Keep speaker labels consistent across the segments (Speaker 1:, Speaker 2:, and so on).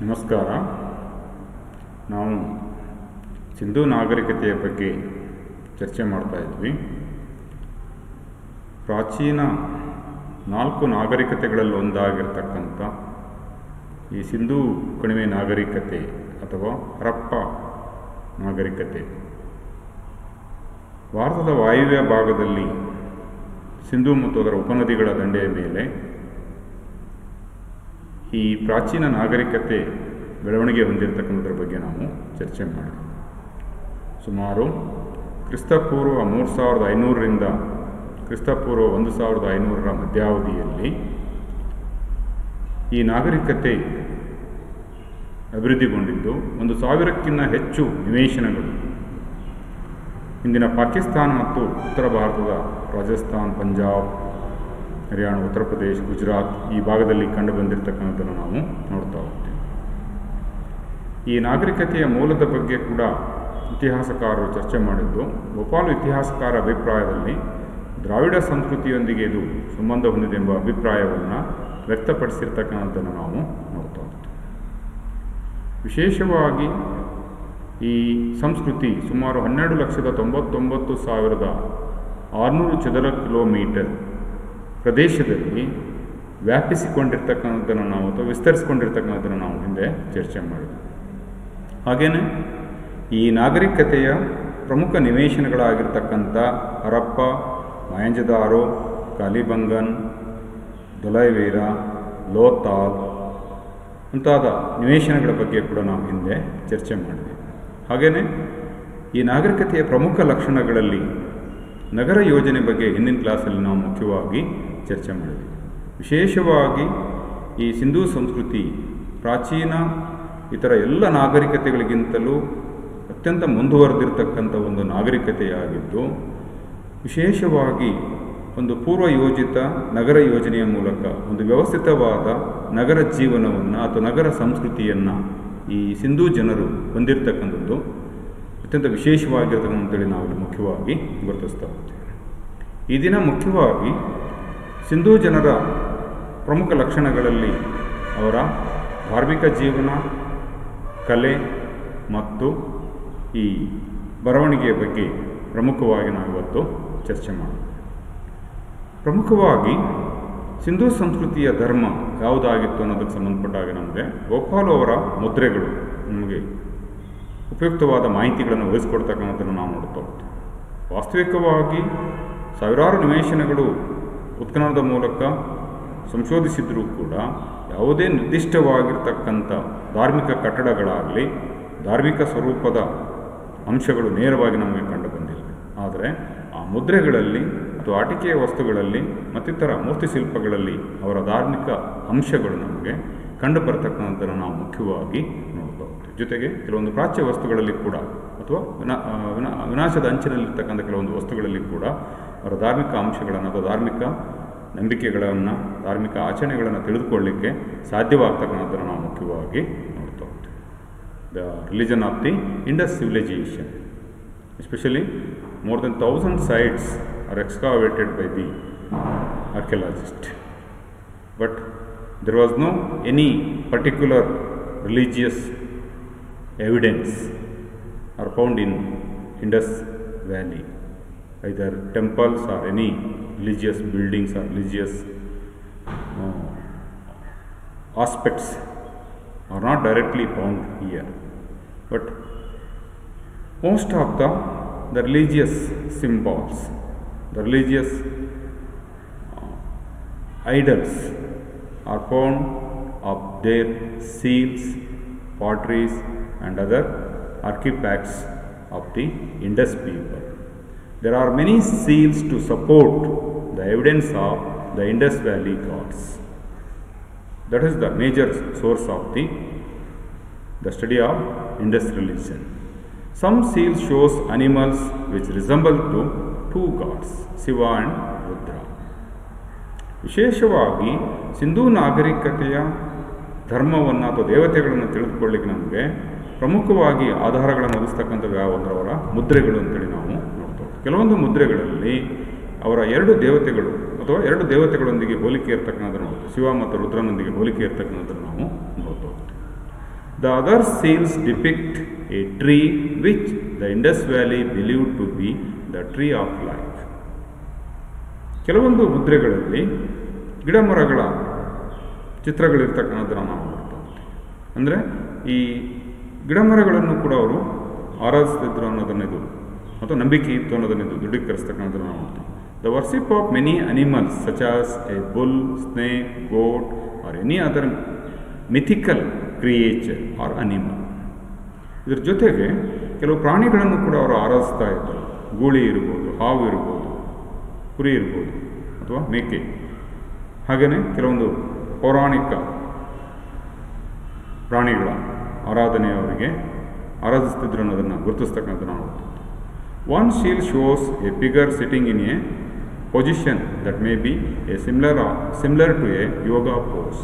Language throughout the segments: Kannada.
Speaker 1: ನಮಸ್ಕಾರ. ನಾವು ಸಿಂಧೂ ನಾಗರಿಕತೆಯ ಬಗ್ಗೆ ಚರ್ಚೆ ಮಾಡ್ತಾ ಇದ್ವಿ. ಪ್ರಾಚೀನ 4 ನಾಗರಿಕತೆಗಳಲ್ಲಿ ಒಂದಾಗಿರ್ತಕ್ಕಂಥ ಈ ಸಿಂಧೂ ಕಣಿವೆ ನಾಗರಿಕತೆ ಅಥವಾ ಹರಪ್ಪ ನಾಗರಿಕತೆ ಭಾರತದ ವಾಯುವ್ಯ ಭಾಗದಲ್ಲಿ ಸಿಂಧೂ ಮತ್ತು ಅದರ ಉಪನದಿಗಳ ದಂಡೆಯ ಮೇಲೆ ಈ ಪ್ರಾಚೀನ ನಾಗರಿಕತೆ ಬೆಳವಣಿಗೆ ಹೊಂದಿರತಕ್ಕಂಥದ್ರ ಬಗ್ಗೆ ನಾವು ಚರ್ಚೆ ಮಾಡಿದ್ವಿ. ಸುಮಾರು ಕ್ರಿಸ್ತಪೂರ್ವ 3500ರಿಂದ ಕ್ರಿಸ್ತಪೂರ್ವ 1500ರ ಮಧ್ಯಾವಧಿಯಲ್ಲಿ ಈ ನಾಗರಿಕತೆ ಅಭಿವೃದ್ಧಿಗೊಂಡಿದ್ದು 1000ಕ್ಕಿಂತ ಹೆಚ್ಚು ನಿವೇಶನಗಳು ಇಂದಿನ ಪಾಕಿಸ್ತಾನ ಮತ್ತು ಉತ್ತರ ಭಾರತದ ರಾಜಸ್ಥಾನ್, ಪಂಜಾಬ್, ಹರಿಯಾಣ, ಉತ್ತರ ಪ್ರದೇಶ, ಗುಜರಾತ್ ಈ ಭಾಗದಲ್ಲಿ ಕಂಡು ಬಂದಿರತಕ್ಕಂಥದ್ದನ್ನು ನಾವು ನೋಡ್ತಾ ಹೋಗ್ತೀವಿ. ಈ ನಾಗರಿಕತೆಯ ಮೂಲದ ಬಗ್ಗೆ ಕೂಡ ಇತಿಹಾಸಕಾರರು ಚರ್ಚೆ ಮಾಡಿದ್ದು, ಗೋಪಾಲು ಇತಿಹಾಸಕಾರ ಅಭಿಪ್ರಾಯದಲ್ಲಿ ದ್ರಾವಿಡ ಸಂಸ್ಕೃತಿಯೊಂದಿಗೆ ಇದು ಸಂಬಂಧ ಹೊಂದಿದೆ ಎಂಬ ಅಭಿಪ್ರಾಯವನ್ನು ವ್ಯಕ್ತಪಡಿಸಿರ್ತಕ್ಕಂಥದ್ದನ್ನು ನಾವು ನೋಡ್ತಾ ಹೋಗ್ತೀವಿ. ವಿಶೇಷವಾಗಿ ಈ ಸಂಸ್ಕೃತಿ ಸುಮಾರು 12,99,600 ಚದರ ಕಿಲೋಮೀಟರ್ ಪ್ರದೇಶದಲ್ಲಿ ವ್ಯಾಪಿಸಿಕೊಂಡಿರ್ತಕ್ಕಂಥದ್ದನ್ನು ನಾವು ಅಥವಾ ವಿಸ್ತರಿಸಿಕೊಂಡಿರ್ತಕ್ಕಂಥದ್ದನ್ನು ನಾವು ಹಿಂದೆ ಚರ್ಚೆ ಮಾಡಿದ್ವಿ. ಹಾಗೆಯೇ ಈ ನಾಗರಿಕತೆಯ ಪ್ರಮುಖ ನಿವೇಶನಗಳಾಗಿರ್ತಕ್ಕಂಥ ಹರಪ್ಪ, ಮೊಹೆಂಜೊದಾರೋ, ಕಾಲಿಬಂಗನ್, ಧೊಲೈವೇರ, ಲೋಥಾಲ್ ಮುಂತಾದ ನಿವೇಶನಗಳ ಬಗ್ಗೆ ಕೂಡ ನಾವು ಹಿಂದೆ ಚರ್ಚೆ ಮಾಡಿದ್ವಿ. ಹಾಗೆಯೇ ಈ ನಾಗರಿಕತೆಯ ಪ್ರಮುಖ ಲಕ್ಷಣಗಳಲ್ಲಿ ನಗರ ಯೋಜನೆ ಬಗ್ಗೆ ಹಿಂದಿನ ಕ್ಲಾಸಲ್ಲಿ ನಾವು ಮುಖ್ಯವಾಗಿ ಚರ್ಚೆ ಮಾಡಿದ್ವಿ. ವಿಶೇಷವಾಗಿ ಈ ಸಿಂಧೂ ಸಂಸ್ಕೃತಿ ಪ್ರಾಚೀನ ಇತರ ಎಲ್ಲ ನಾಗರಿಕತೆಗಳಿಗಿಂತಲೂ ಅತ್ಯಂತ ಮುಂದುವರೆದಿರ್ತಕ್ಕಂಥ ಒಂದು ನಾಗರಿಕತೆಯಾಗಿದ್ದು, ವಿಶೇಷವಾಗಿ ಒಂದು ಪೂರ್ವಯೋಜಿತ ನಗರ ಯೋಜನೆಯ ಮೂಲಕ ಒಂದು ವ್ಯವಸ್ಥಿತವಾದ ನಗರ ಜೀವನವನ್ನು ಅಥವಾ ನಗರ ಸಂಸ್ಕೃತಿಯನ್ನು ಈ ಸಿಂಧೂ ಜನರು ಹೊಂದಿರತಕ್ಕಂಥದ್ದು ಅತ್ಯಂತ ವಿಶೇಷವಾಗಿರ್ತಕ್ಕಂಥೇಳಿ ನಾವು ಮುಖ್ಯವಾಗಿ ಗುರುತಿಸ್ತಾ ಹೋಗ್ತೇವೆ. ಈ ದಿನ ಮುಖ್ಯವಾಗಿ ಸಿಂಧೂ ಜನರ ಪ್ರಮುಖ ಲಕ್ಷಣಗಳಲ್ಲಿ ಅವರ ಧಾರ್ಮಿಕ ಜೀವನ, ಕಲೆ ಮತ್ತು ಈ ಬರವಣಿಗೆಯ ಬಗ್ಗೆ ಪ್ರಮುಖವಾಗಿ ನಾವು ಇವತ್ತು ಚರ್ಚೆ ಮಾಡೋಣ. ಪ್ರಮುಖವಾಗಿ ಸಿಂಧೂ ಸಂಸ್ಕೃತಿಯ ಧರ್ಮ ಯಾವುದಾಗಿತ್ತು ಅನ್ನೋದಕ್ಕೆ ಸಂಬಂಧಪಟ್ಟಾಗ ನಮಗೆ ಗೋಪಾಲು ಅವರ ಮುದ್ರೆಗಳು ನಮಗೆ ಉಪಯುಕ್ತವಾದ ಮಾಹಿತಿಗಳನ್ನು ವಹಿಸ್ಕೊಡ್ತಕ್ಕಂಥದ್ದನ್ನು ನಾವು ನೋಡ್ತಾ ಹೋಗ್ತೀವಿ. ವಾಸ್ತವಿಕವಾಗಿ ಸಾವಿರಾರು ನಿವೇಶನಗಳು ಉತ್ಖನನದ ಮೂಲಕ ಸಂಶೋಧಿಸಿದರೂ ಕೂಡ ಯಾವುದೇ ನಿರ್ದಿಷ್ಟವಾಗಿರ್ತಕ್ಕಂಥ ಧಾರ್ಮಿಕ ಕಟ್ಟಡಗಳಾಗಲಿ ಧಾರ್ಮಿಕ ಸ್ವರೂಪದ ಅಂಶಗಳು ನೇರವಾಗಿ ನಮಗೆ ಕಂಡು ಬಂದಿಲ್ಲ. ಆದರೆ ಆ ಮುದ್ರೆಗಳಲ್ಲಿ ಅಥವಾ ಆಟಿಕೆಯ ವಸ್ತುಗಳಲ್ಲಿ ಮತ್ತಿತರ ಮೂರ್ತಿ ಶಿಲ್ಪಗಳಲ್ಲಿ ಅವರ ಧಾರ್ಮಿಕ ಅಂಶಗಳು ನಮಗೆ ಕಂಡು ಬರತಕ್ಕಂಥದ್ದನ್ನು ನಾವು ಮುಖ್ಯವಾಗಿ ನೋಡ್ತಾ ಹೋಗ್ತೀವಿ. ಜೊತೆಗೆ ಕೆಲವೊಂದು ಪ್ರಾಚ್ಯ ವಸ್ತುಗಳಲ್ಲಿ ಕೂಡ ಅಥವಾ ವಿನಾಶದ ಅಂಚಿನಲ್ಲಿರ್ತಕ್ಕಂಥ ಕೆಲವೊಂದು ವಸ್ತುಗಳಲ್ಲಿ ಕೂಡ ಅವರ ಧಾರ್ಮಿಕ ಅಂಶಗಳನ್ನು ಅಥವಾ ಧಾರ್ಮಿಕ ನಂಬಿಕೆಗಳನ್ನು, ಧಾರ್ಮಿಕ ಆಚರಣೆಗಳನ್ನು ತಿಳಿದುಕೊಳ್ಳಲಿಕ್ಕೆ ಸಾಧ್ಯವಾಗ್ತಕ್ಕಂಥದ್ದನ್ನು ನಾವು ಮುಖ್ಯವಾಗಿ ನೋಡ್ತಾ ಹೋಗ್ತೀವಿ. The religion of the Indus civilisation, especially more than 1,000 sites are excavated by the archaeologists, but there was no any particular religious evidence are found in Indus Valley, either temples or any religious buildings or religious aspects are not directly found here, but most of the religious symbols, the religious idols are found of their seals, potteries and other artifacts of the Indus people. There are many seals to support the evidence of the Indus Valley gods. That is the major source of the study of Indus religion. Some seals shows animals which resemble to 2 gods, Shiva and Rudra. ವಿಶೇಷವಾಗಿ ಸಿಂಧೂ ನಾಗರಿಕತೆಯ ಧರ್ಮವನ್ನು ಅಥವಾ ದೇವತೆಗಳನ್ನು ತಿಳಿದುಕೊಳ್ಳಿಕ್ಕೆ ನಮಗೆ ಪ್ರಮುಖವಾಗಿ ಆಧಾರಗಳನ್ನು ಒದಗಿಸ್ತಕ್ಕಂಥದ್ದು ಯಾವಂದ್ರವರ ಮುದ್ರೆಗಳು ಅಂತೇಳಿ ನಾವು ನೋಡ್ತೇವೆ. ಕೆಲವೊಂದು ಮುದ್ರೆಗಳಲ್ಲಿ ಅವರ 2 ದೇವತೆಗಳು ಅಥವಾ 2 ದೇವತೆಗಳೊಂದಿಗೆ ಹೋಲಿಕೆ ಇರ್ತಕ್ಕಂಥದ್ದು ನೋಡ್ತೀವಿ. ಶಿವ ಮತ್ತು ರುದ್ರನೊಂದಿಗೆ ಹೋಲಿಕೆ ಇರ್ತಕ್ಕಂಥದ್ದನ್ನು ನಾವು ನೋಡ್ತಾ ಹೋಗ್ತೀವಿ. The other seals depict a tree which the Indus Valley believed to be the tree of life. ಕೆಲವೊಂದು ಮುದ್ರೆಗಳಲ್ಲಿ ಗಿಡ ಮರಗಳ ಚಿತ್ರಗಳಿರ್ತಕ್ಕಂಥದ್ದನ್ನು ನಾವು ನೋಡ್ತಾ ಹೋಗ್ತೀವಿ. ಅಂದರೆ ಈ ಗಿಡ ಮರಗಳನ್ನು ಕೂಡ ಅವರು ಆರಾಧಿಸ್ತಿದ್ರು ಅನ್ನೋದನ್ನಿದು ಅಥವಾ ನಂಬಿಕೆ ಇತ್ತು ಅನ್ನೋದನ್ನಿದು ದೃಢೀಕರಿಸ್ತಕ್ಕಂಥದ್ದನ್ನು ನಾವು ನೋಡ್ತೀವಿ. The worship of many animals such as a bull, snake, goat or any other mythical creature or animal. ಇದರ ಜೊತೆಗೆ ಕೆಲವು ಪ್ರಾಣಿಗಳನ್ನು ಕೂಡ ಅವರು ಆರಾಧಿಸ್ತಾ ಇದ್ದರು. ಗೂಳಿ ಇರ್ಬೋದು, ಹಾವು ಇರ್ಬೋದು, ಕುರಿ ಇರ್ಬೋದು ಅಥವಾ ಮೇಕೆ. ಹಾಗೆಯೇ ಕೆಲವೊಂದು ಪೌರಾಣಿಕ ಪ್ರಾಣಿಗಳ ಆರಾಧನೆಯವರಿಗೆ ಆರಾಧಿಸ್ತಿದ್ರು ಅನ್ನೋದನ್ನು ಗುರುತಿಸ್ತಕ್ಕಂಥ ನಾವು ನೋಡ್ತೀವಿ. One seal shows a figure sitting in a position that may be a similar to a yoga pose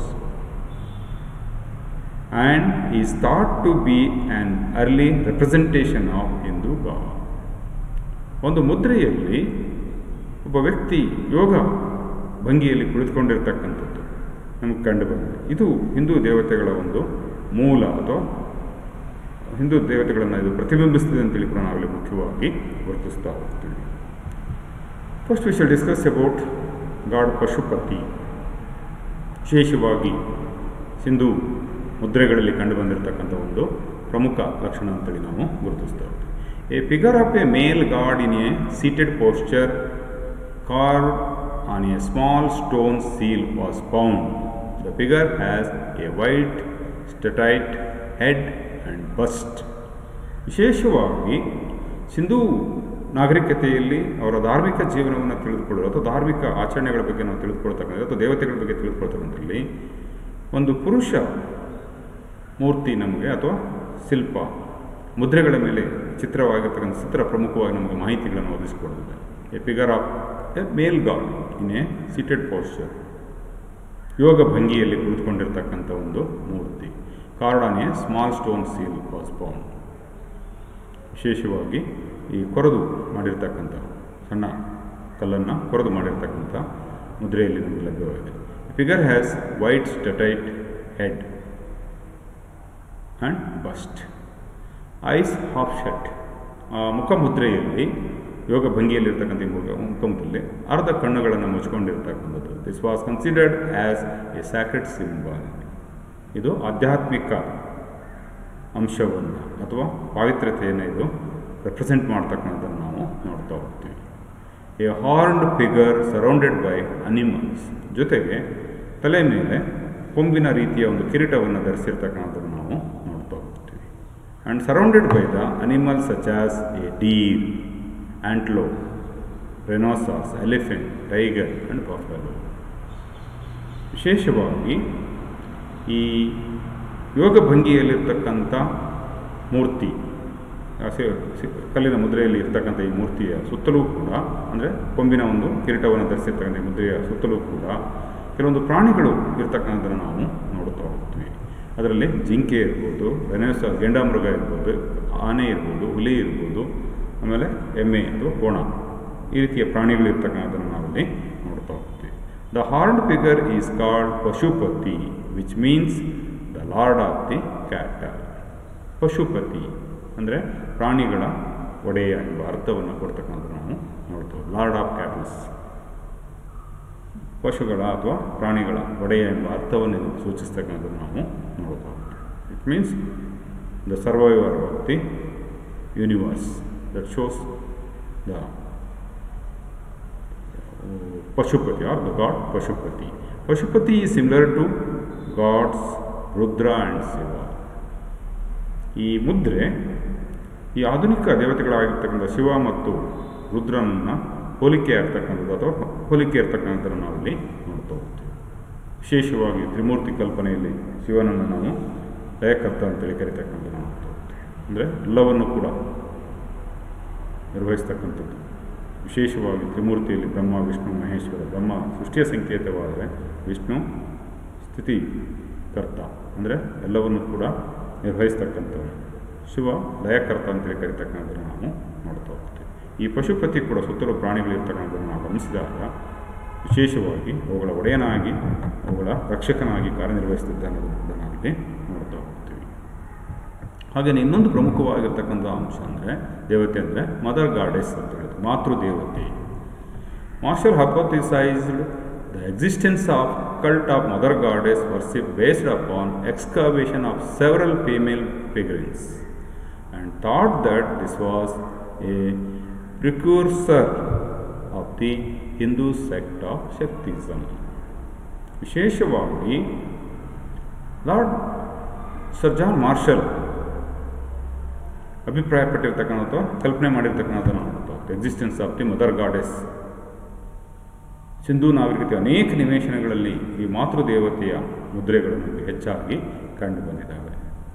Speaker 1: and is thought to be an early representation of Hindu God. ಒಂದು ಮುದ್ರೆಯಲ್ಲಿ ಒಬ್ಬ ವ್ಯಕ್ತಿ ಯೋಗ ಭಂಗಿಯಲ್ಲಿ ಕುಳಿತುಕೊಂಡಿರ್ತಕ್ಕಂಥದ್ದು ನಮಗೆ ಕಂಡು ಬಂದಿದೆ. ಇದು ಹಿಂದೂ ದೇವತೆಗಳ ಒಂದು ಮೂಲ ಅಥವಾ ಹಿಂದೂ ದೇವತೆಗಳನ್ನು ಇದು ಪ್ರತಿಬಿಂಬಿಸ್ತದೆ ಅಂತೇಳಿ ಕೂಡ ನಾವಿಲ್ಲಿ ಮುಖ್ಯವಾಗಿ ಗುರುತಿಸ್ತಾ ಹೋಗ್ತೀವಿ. First we shall discuss about god Pashupati. ವಿಶೇಷವಾಗಿ ಸಿಂಧೂ ಮುದ್ರೆಗಳಲ್ಲಿ ಕಂಡುಬಂದಿರತಕ್ಕಂಥ ಒಂದು ಪ್ರಮುಖ ಲಕ್ಷಣ ಅಂತೇಳಿ ನಾವು ಗುರುತಿಸ್ತಾ ಹೋಗ್ತೀವಿ. A figure of a male god in a seated posture carved on a small stone seal was found. The figure has a white statite head and bust. ವಿಶೇಷವಾಗಿ ಸಿಂಧೂ ನಾಗರಿಕತೆಯಲ್ಲಿ ಅವರ ಧಾರ್ಮಿಕ ಜೀವನವನ್ನು ತಿಳಿದುಕೊಳ್ಳಲು ಅಥವಾ ಧಾರ್ಮಿಕ ಆಚರಣೆಗಳ ಬಗ್ಗೆ ನಾವು ತಿಳಿದುಕೊಳ್ತಕ್ಕಂಥ ಅಥವಾ ದೇವತೆಗಳ ಬಗ್ಗೆ ತಿಳಿದುಕೊಳ್ತಕ್ಕಂಥಲ್ಲಿ ಒಂದು ಪುರುಷ ಮೂರ್ತಿ ನಮಗೆ ಅಥವಾ ಶಿಲ್ಪ ಮುದ್ರೆಗಳ ಮೇಲೆ ಚಿತ್ರವಾಗಿರ್ತಕ್ಕಂಥ ಚಿತ್ರ ಪ್ರಮುಖವಾಗಿ ನಮಗೆ ಮಾಹಿತಿಗಳನ್ನು ಒದಗಿಸಿಕೊಡುತ್ತದೆ. A figure of a male god in a seated posture, yoga ಭಂಗಿಯಲ್ಲಿ ಕುಳಿತುಕೊಂಡಿರ್ತಕ್ಕಂಥ ಒಂದು ಮೂರ್ತಿ. Carved on a small stone seal was found. ವಿಶೇಷವಾಗಿ ಈ ಕೊರೆದು ಮಾಡಿರ್ತಕ್ಕಂಥ ಸಣ್ಣ ಕಲ್ಲನ್ನು ಕೊರೆದು ಮಾಡಿರ್ತಕ್ಕಂಥ ಮುದ್ರೆಯಲ್ಲಿ ನಮಗೆ ಲಭ್ಯವಾಗಿದೆ. Figure has white steatite head and bust, eyes half shut. ಮುಖಮುದ್ರೆಯಲ್ಲಿ ಯೋಗ ಭಂಗಿಯಲ್ಲಿರ್ತಕ್ಕಂಥ ಮುಖಮುದ್ರೆಯಲ್ಲಿ ಅರ್ಧ ಕಣ್ಣುಗಳನ್ನು ಮುಚ್ಕೊಂಡಿರ್ತಕ್ಕಂಥದ್ದು. This was considered as a sacred symbol. ಇದು ಆಧ್ಯಾತ್ಮಿಕ ಅಂಶವನ್ನು ಅಥವಾ ಪಾವಿತ್ರ್ಯತೆಯನ್ನು ಇದು ರೆಪ್ರೆಸೆಂಟ್ ಮಾಡ್ತಕ್ಕಂಥದ್ದನ್ನು ನಾವು ನೋಡ್ತಾ ಹೋಗ್ತೀವಿ. A horned figure surrounded by animals, ಜೊತೆಗೆ ತಲೆ ಮೇಲೆ ಕೊಂಬಿನ ರೀತಿಯ ಒಂದು ಕಿರೀಟವನ್ನು ಧರಿಸಿರ್ತಕ್ಕಂಥದ್ದನ್ನು ನಾವು ನೋಡ್ತಾ ಹೋಗ್ತೀವಿ. And surrounded by the animals such as a deer, antelope, rhinoceros, elephant, tiger and buffalo. ವಿಶೇಷವಾಗಿ ಈ ಯೋಗ ಭಂಗಿಯಲ್ಲಿರ್ತಕ್ಕಂಥ ಮೂರ್ತಿ, ಕಲ್ಲಿನ ಮುದ್ರೆಯಲ್ಲಿ ಇರ್ತಕ್ಕಂಥ ಈ ಮೂರ್ತಿಯ ಸುತ್ತಲೂ ಕೂಡ, ಅಂದರೆ ಕೊಂಬಿನ ಒಂದು ಕಿರೀಟವನ್ನು ಧರಿಸಿರ್ತಕ್ಕಂಥ ಈ ಮುದ್ರೆಯ ಸುತ್ತಲೂ ಕೂಡ ಕೆಲವೊಂದು ಪ್ರಾಣಿಗಳು ಇರ್ತಕ್ಕಂಥದ್ದನ್ನು ನಾವು ನೋಡ್ತಾ ಹೋಗ್ತೀವಿ. ಅದರಲ್ಲಿ ಜಿಂಕೆ ಇರ್ಬೋದು, ರೆನೋಸಾಸ್ ಗೆಂಡಾಮೃಗ ಇರ್ಬೋದು, ಆನೆ ಇರ್ಬೋದು, ಹುಲಿ ಇರ್ಬೋದು, ಆಮೇಲೆ ಎಮ್ಮೆ ಅಥವಾ ಕೋಣ, ಈ ರೀತಿಯ ಪ್ರಾಣಿಗಳು ಇರ್ತಕ್ಕಂಥದ್ದನ್ನು ನಾವಿಲ್ಲಿ ನೋಡ್ತಾ ಹೋಗ್ತೀವಿ. The horned figure is called Pashupati, which means the lord of the cattle. Pashupati ಅಂದರೆ ಪ್ರಾಣಿಗಳ ಒಡೆಯ ಎಂಬ ಅರ್ಥವನ್ನು ಕೊಡ್ತಕ್ಕಂಥದ್ದು ನಾವು ನೋಡ್ತೇವೆ. ಲಾರ್ಡ್ ಆಫ್ ಕ್ಯಾಟಲ್ಸ್, ಪಶುಗಳ ಅಥವಾ ಪ್ರಾಣಿಗಳ ಒಡೆಯ ಎಂಬ ಅರ್ಥವನ್ನು ಸೂಚಿಸ್ತಕ್ಕಂಥದ್ದು ನಾವು ನೋಡ್ತಾ ಹೋಗ್ತೀವಿ. It means the survivor of the universe. That shows the Pashupati or the god Pashupati. Pashupati is similar to gods Rudra and Shiva. ಈ ಮುದ್ರೆ ಈ ಆಧುನಿಕ ದೇವತೆಗಳಾಗಿರ್ತಕ್ಕಂಥ ಶಿವ ಮತ್ತು ರುದ್ರನನ್ನು ಹೋಲಿಕೆ ಆಗ್ತಕ್ಕಂಥದ್ದು ಅಥವಾ ಹೋಲಿಕೆ ಇರ್ತಕ್ಕಂಥದ್ದನ್ನು ನಾವಿಲ್ಲಿ ನೋಡ್ತಾ ಹೋಗ್ತೀವಿ. ವಿಶೇಷವಾಗಿ ತ್ರಿಮೂರ್ತಿ ಕಲ್ಪನೆಯಲ್ಲಿ ಶಿವನನ್ನು ನಾವು ಲಯಕರ್ತ ಅಂತೇಳಿ ಕರೀತಕ್ಕಂಥದ್ದು ನೋಡ್ತಾ ಹೋಗ್ತೀವಿ. ಅಂದರೆ ಎಲ್ಲವನ್ನು ಕೂಡ ನಿರ್ವಹಿಸ್ತಕ್ಕಂಥದ್ದು. ವಿಶೇಷವಾಗಿ ತ್ರಿಮೂರ್ತಿಯಲ್ಲಿ ಬ್ರಹ್ಮ, ವಿಷ್ಣು, ಮಹೇಶ್ವರ. ಬ್ರಹ್ಮ ಸೃಷ್ಟಿಯ ಸಂಕೇತವಾದರೆ ವಿಷ್ಣು ಸ್ಥಿತಿಕರ್ತ, ಅಂದರೆ ಎಲ್ಲವನ್ನು ಕೂಡ ನಿರ್ವಹಿಸ್ತಕ್ಕಂಥದ್ದು. ಶಿವ ಲಯಕರ್ತ ಅಂತೇಳಿ ಕರೀತಕ್ಕಂಥದ್ದನ್ನು ನಾವು ನೋಡ್ತಾ ಹೋಗ್ತೀವಿ. ಈ ಪಶುಪತಿ ಕೂಡ ಸುತ್ತಲೂ ಪ್ರಾಣಿಗಳಿರ್ತಕ್ಕಂಥದ್ದನ್ನು ನಾವು ಗಮನಿಸಿದಾಗ ವಿಶೇಷವಾಗಿ ಅವುಗಳ ಒಡೆಯನಾಗಿ, ಅವುಗಳ ರಕ್ಷಕನಾಗಿ ಕಾರ್ಯನಿರ್ವಹಿಸುತ್ತಿದ್ದ ಅನ್ನೋದನ್ನು ನಾವಿಲ್ಲಿ ನೋಡ್ತಾ ಹೋಗ್ತೀವಿ. ಹಾಗೆಯೇ ಇನ್ನೊಂದು ಪ್ರಮುಖವಾಗಿರ್ತಕ್ಕಂಥ ಅಂಶ ಅಂದರೆ ದೇವತೆ ಅಂದರೆ ಮದರ್ ಗಾಡೆಸ್ ಅಂತ ಹೇಳಿದ್ರು, ಮಾತೃದೇವತೆ. Marshall hypothesized the existence of cult of mother goddess worship based upon excavation of several female figurines and thought that this was a precursor of the Hindu sect of Shaktism. ವಿಶೇಷವಾಗಿ ಲಾರ್ಡ್ ಸರ್ ಜಾನ್ ಮಾರ್ಷಲ್ ಅಭಿಪ್ರಾಯಪಟ್ಟಿರ್ತಕ್ಕಂಥ ಅಥವಾ ಕಲ್ಪನೆ ಮಾಡಿರ್ತಕ್ಕಂಥ existence of the mother goddess. Sindhu ನಾಗರಿಕತೆ ಅನೇಕ ನಿವೇಶನಗಳಲ್ಲಿ ಈ ಮಾತೃದೇವತೆಯ ಮುದ್ರೆಗಳು ನಮಗೆ ಹೆಚ್ಚಾಗಿ ಕಂಡು ಬಂದಿದ್ದಾವೆ.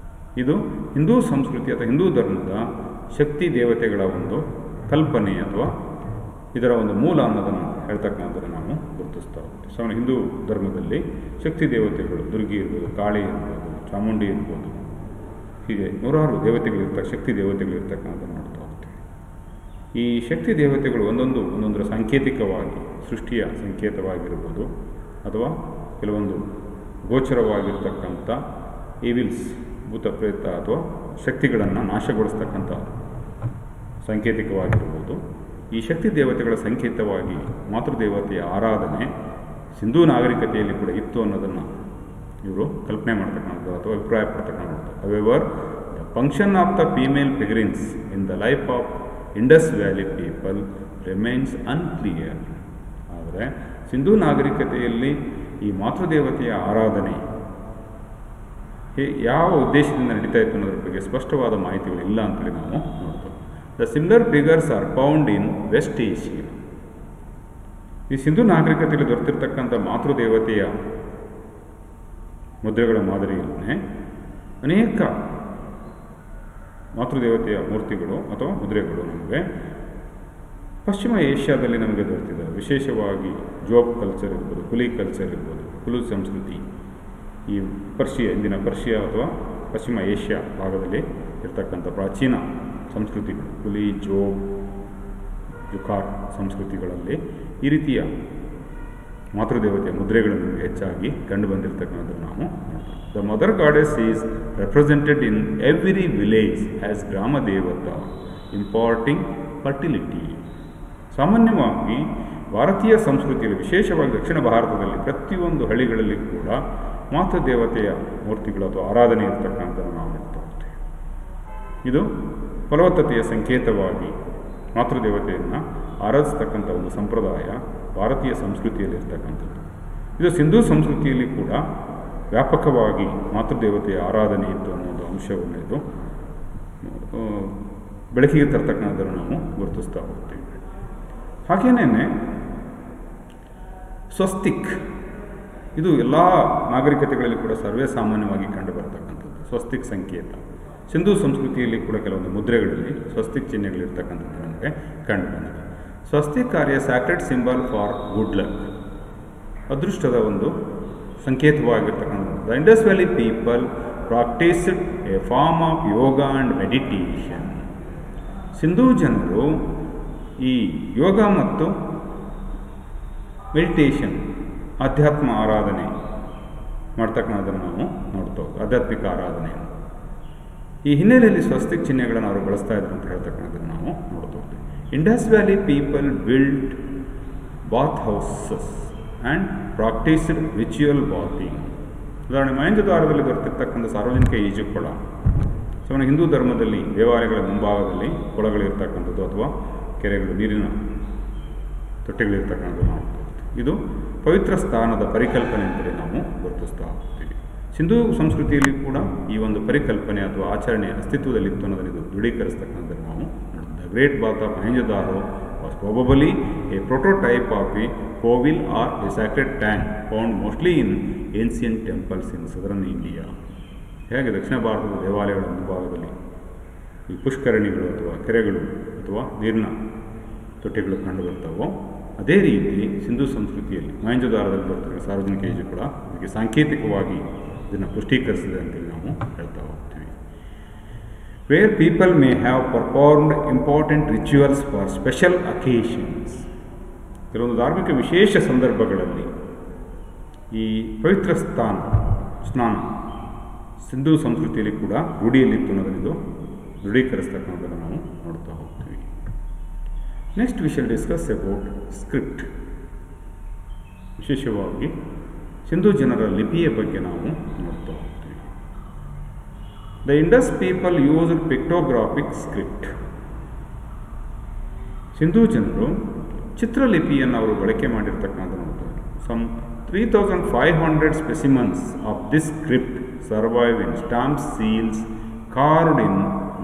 Speaker 1: ಇದು ಹಿಂದೂ ಸಂಸ್ಕೃತಿ ಅಥವಾ ಹಿಂದೂ ಧರ್ಮದ ಶಕ್ತಿ ದೇವತೆಗಳ ಒಂದು ಕಲ್ಪನೆ ಅಥವಾ ಇದರ ಒಂದು ಮೂಲ ಅನ್ನೋದನ್ನು ಹೇಳ್ತಕ್ಕಂಥದ್ದನ್ನು ನಾವು ಗುರುತಿಸ್ತಾ ಹೋಗ್ತೀವಿ. ಸೊ ಹಿಂದೂ ಧರ್ಮದಲ್ಲಿ ಶಕ್ತಿ ದೇವತೆಗಳು ದುರ್ಗಿ ಇರ್ಬೋದು, ಕಾಳಿ ಇರ್ಬೋದು, ಚಾಮುಂಡಿ ಇರ್ಬೋದು, ಹೀಗೆ ನೂರಾರು ದೇವತೆಗಳಿರ್ತಕ್ಕ ಶಕ್ತಿ ದೇವತೆಗಳಿರ್ತಕ್ಕಂಥದ್ದು ನೋಡ್ತಾ ಹೋಗ್ತೀವಿ. ಈ ಶಕ್ತಿ ದೇವತೆಗಳು ಒಂದೊಂದರ ಸಾಂಕೇತಿಕವಾಗಿ ಸೃಷ್ಟಿಯ ಸಂಕೇತವಾಗಿರ್ಬೋದು ಅಥವಾ ಕೆಲವೊಂದು ಗೋಚರವಾಗಿರ್ತಕ್ಕಂಥ ಈವಿಲ್ಸ್ ಭೂತ ಪ್ರೇತ ಅಥವಾ ಶಕ್ತಿಗಳನ್ನು ನಾಶಗೊಳಿಸ್ತಕ್ಕಂಥ ಸಾಂಕೇತಿಕವಾಗಿರ್ಬೋದು. ಈ ಶಕ್ತಿ ದೇವತೆಗಳ ಸಂಕೇತವಾಗಿ ಮಾತೃದೇವತೆಯ ಆರಾಧನೆ ಸಿಂಧೂ ನಾಗರಿಕತೆಯಲ್ಲಿ ಕೂಡ ಇತ್ತು ಅನ್ನೋದನ್ನು ಇವರು ಕಲ್ಪನೆ ಮಾಡ್ತಕ್ಕಂಥದ್ದು ಅಥವಾ ಅಭಿಪ್ರಾಯ ಪಡ್ತಕ್ಕಂಥದ್ದು. However the function of the female figurines in the life of Indus valley people remains unclear. ಆದರೆ ಸಿಂಧೂ ನಾಗರಿಕತೆಯಲ್ಲಿ ಈ ಮಾತೃದೇವತೆಯ ಆರಾಧನೆ ಯಾವ ಉದ್ದೇಶದಿಂದ ನಡೀತಾ ಇತ್ತು ಅನ್ನೋದ್ರ ಬಗ್ಗೆ ಸ್ಪಷ್ಟವಾದ ಮಾಹಿತಿಗಳಿಲ್ಲ ಅಂತೇಳಿ ನಾವು ನೋಡ್ತೇವೆ. The similar figures are found in West Asia. ಈ ಸಿಂಧೂ ನಾಗರಿಕತೆಯಲ್ಲಿ ದೊರೆತಿರ್ತಕ್ಕಂಥ ಮಾತೃದೇವತೆಯ ಮುದ್ರೆಗಳ ಮಾದರಿಯಲ್ಲೇ ಅನೇಕ ಮಾತೃದೇವತೆಯ ಮೂರ್ತಿಗಳು ಅಥವಾ ಮುದ್ರೆಗಳು ನಮಗೆ ಪಶ್ಚಿಮ ಏಷ್ಯಾದಲ್ಲಿ ನಮಗೆ ದೊರೆತಿದ್ದಾವೆ. ವಿಶೇಷವಾಗಿ ಜೋಬ್ ಕಲ್ಚರ್ ಇರ್ಬೋದು, ಕುಲಿ ಕಲ್ಚರ್ ಇರ್ಬೋದು, ಕುಲು ಸಂಸ್ಕೃತಿ, ಈ ಇಂದಿನ ಪರ್ಷಿಯಾ ಅಥವಾ ಪಶ್ಚಿಮ ಏಷ್ಯಾ ಭಾಗದಲ್ಲಿ ಇರ್ತಕ್ಕಂಥ ಪ್ರಾಚೀನ ಸಂಸ್ಕೃತಿಗಳು, ಕುಲಿ, ಜೋಬ್, ಜುಕಾರ್ ಸಂಸ್ಕೃತಿಗಳಲ್ಲಿ ಈ ರೀತಿಯ ಮಾತೃದೇವತೆಯ ಮುದ್ರೆಗಳು ನಮಗೆ ಹೆಚ್ಚಾಗಿ ಕಂಡು ಬಂದಿರತಕ್ಕಂಥದ್ದು ನಾವು ನೋಡ್ತೀವಿ. The mother goddess is represented in every village as ಗ್ರಾಮ ದೇವತಾ ಇಂಪಾರ್ಟಿಂಗ್ ಫರ್ಟಿಲಿಟಿ. ಸಾಮಾನ್ಯವಾಗಿ ಭಾರತೀಯ ಸಂಸ್ಕೃತಿಯಲ್ಲಿ, ವಿಶೇಷವಾಗಿ ದಕ್ಷಿಣ ಭಾರತದಲ್ಲಿ ಪ್ರತಿಯೊಂದು ಹಳ್ಳಿಗಳಲ್ಲಿ ಕೂಡ ಮಾತೃದೇವತೆಯ ಮೂರ್ತಿಗಳು ಅಥವಾ ಆರಾಧನೆ ಇರತಕ್ಕಂಥದ್ದು ನಾವು ನೋಡ್ತಾ ಹೋಗ್ತೇವೆ. ಇದು ಫಲವತ್ತತೆಯ ಸಂಕೇತವಾಗಿ ಮಾತೃದೇವತೆಯನ್ನು ಆರಾಧಿಸ್ತಕ್ಕಂಥ ಒಂದು ಸಂಪ್ರದಾಯ ಭಾರತೀಯ ಸಂಸ್ಕೃತಿಯಲ್ಲಿ ಇರ್ತಕ್ಕಂಥದ್ದು. ಇದು ಸಿಂಧೂ ಸಂಸ್ಕೃತಿಯಲ್ಲಿ ಕೂಡ ವ್ಯಾಪಕವಾಗಿ ಮಾತೃದೇವತೆಯ ಆರಾಧನೆ ಇತ್ತು ಅನ್ನೋದು ಅಂಶವನ್ನು ಇದು ಬೆಳಕಿಗೆ ತರ್ತಕ್ಕಂಥದ್ದನ್ನು ನಾವು ಗುರುತಿಸ್ತಾ ಹೋಗ್ತೀವಿ. ಹಾಗೇನೇ ಸ್ವಸ್ತಿಕ್, ಇದು ಎಲ್ಲ ನಾಗರಿಕತೆಗಳಲ್ಲಿ ಕೂಡ ಸರ್ವೇ ಸಾಮಾನ್ಯವಾಗಿ ಕಂಡುಬರ್ತಕ್ಕಂಥದ್ದು. ಸ್ವಸ್ತಿಕ್ ಸಂಕೇತ ಸಿಂಧೂ ಸಂಸ್ಕೃತಿಯಲ್ಲಿ ಕೂಡ ಕೆಲವೊಂದು ಮುದ್ರೆಗಳಲ್ಲಿ ಸ್ವಸ್ತಿಕ್ ಚಿಹ್ನೆಗಳಿರ್ತಕ್ಕಂಥದ್ದು ನಮಗೆ ಕಂಡು ಬಂದಿದೆ. Swastik are a sacred symbol for good luck, ಅದೃಷ್ಟದ ಒಂದು ಸಂಕೇತವಾಗಿರ್ತಕ್ಕಂಥದ್ದು. The Indus valley people practised a form of yoga and meditation. Sindhu ಜನರು ಈ ಯೋಗ ಮತ್ತು ಮೆಡಿಟೇಷನ್, ಆಧ್ಯಾತ್ಮ ಆರಾಧನೆ ಮಾಡ್ತಕ್ಕಂಥದ್ದನ್ನು ನಾವು ನೋಡ್ತಾ ಹೋಗ್ತೀವಿ, ಆಧ್ಯಾತ್ಮಿಕ ಆರಾಧನೆಯನ್ನು. ಈ ಹಿನ್ನೆಲೆಯಲ್ಲಿ ಸ್ವಸ್ತಿಕ್ ಚಿಹ್ನೆಗಳನ್ನು ಅವರು ಬಳಸ್ತಾ ಇದ್ರು ಅಂತ ಹೇಳ್ತಕ್ಕಂಥದ್ದನ್ನು ನಾವು ನೋಡ್ತಾ ಹೋಗ್ತೀವಿ. Indus valley people build bath houses and practised ritual bathing. ಉದಾಹರಣೆ, ಮಹೇಂದ್ರದ್ವಾರದಲ್ಲಿ ದೊರೆತಿರ್ತಕ್ಕಂಥ ಸಾರ್ವಜನಿಕ ಈಜುಕೊಳ. ಸೊ ಹಿಂದೂ ಧರ್ಮದಲ್ಲಿ ದೇವಾಲಯಗಳ ಮುಂಭಾಗದಲ್ಲಿ ಕೊಳಗಳಿರ್ತಕ್ಕಂಥದ್ದು ಅಥವಾ ಕೆರೆಗಳು, ನೀರಿನ ತೊಟ್ಟೆಗಳಿರ್ತಕ್ಕಂಥದ್ದು ನಾವು ಇದು ಪವಿತ್ರ ಸ್ಥಾನದ ಪರಿಕಲ್ಪನೆ ಅಂತೇಳಿ ನಾವು ಗುರುತಿಸ್ತಾ ಹೋಗ್ತೀವಿ. ಸಿಂಧೂ ಸಂಸ್ಕೃತಿಯಲ್ಲಿ ಕೂಡ ಈ ಒಂದು ಪರಿಕಲ್ಪನೆ ಅಥವಾ ಆಚರಣೆ ಅಸ್ತಿತ್ವದಲ್ಲಿತ್ತು ಅನ್ನೋದನ್ನು ಇದು ದೃಢೀಕರಿಸ್ತಕ್ಕಂಥದ್ದು ನಾವು ನೋಡ್ತೀವಿ. The great bath of Mohenjodaro was probably a prototype of a kovil or a sacred tank found mostly in ancient temples in southern India. ಹೇಗೆ ದಕ್ಷಿಣ ಭಾರತದ ದೇವಾಲಯಗಳ ಮುಂಭಾಗದಲ್ಲಿ ಈ ಪುಷ್ಕರಣಿಗಳು ಅಥವಾ ಕೆರೆಗಳು ಅಥವಾ ನೀರಿನ ತೊಟ್ಟೆಗಳು ಕಂಡು ಬರ್ತಾವೋ, ಅದೇ ರೀತಿ ಸಿಂಧೂ ಸಂಸ್ಕೃತಿಯಲ್ಲಿ ಮೊಹೆಂಜೊದಾರದಲ್ಲಿ ಬರ್ತಾರೆ ಸಾರ್ವಜನಿಕ ಈಜುಕೊಳ ಇದಕ್ಕೆ ಸಾಂಕೇತಿಕವಾಗಿ ಇದನ್ನು ಪುಷ್ಟೀಕರಿಸಿದೆ ಅಂತೇಳಿ ನಾವು ಹೇಳ್ತಾ ಹೋಗ್ತೀವಿ. Where people may have performed important rituals for special occasions. ಕೆಲವೊಂದು ಧಾರ್ಮಿಕ ವಿಶೇಷ ಸಂದರ್ಭಗಳಲ್ಲಿ ಈ ಪವಿತ್ರ ಸ್ನಾನ ಸಿಂಧೂ ಸಂಸ್ಕೃತಿಯಲ್ಲಿ ಕೂಡ ರೂಢಿಯಲ್ಲಿತ್ತು ಅನ್ನೋದನ್ನು ದೃಢೀಕರಿಸ್ತಕ್ಕಂಥದ್ದನ್ನು ನಾವು ನೋಡ್ತಾ ಹೋಗ್ತೀವಿ. Next we shall discuss about script. ವಿಶೇಷವಾಗಿ ಸಿಂಧೂ ಜನರ ಲಿಪಿಯ ಬಗ್ಗೆ ನಾವು ನೋಡ್ತಾ ಹೋಗ್ತೀವಿ. The Indus people used pictographic script. Sindhu ಜನರು ಚಿತ್ರಲಿಪಿಯನ್ನು ಅವರು ಬಳಕೆ ಮಾಡಿರ್ತಕ್ಕಂಥ ನೋಡ್ತಾರೆ. Some 3500 specimens of this script survive in stamp seals carved in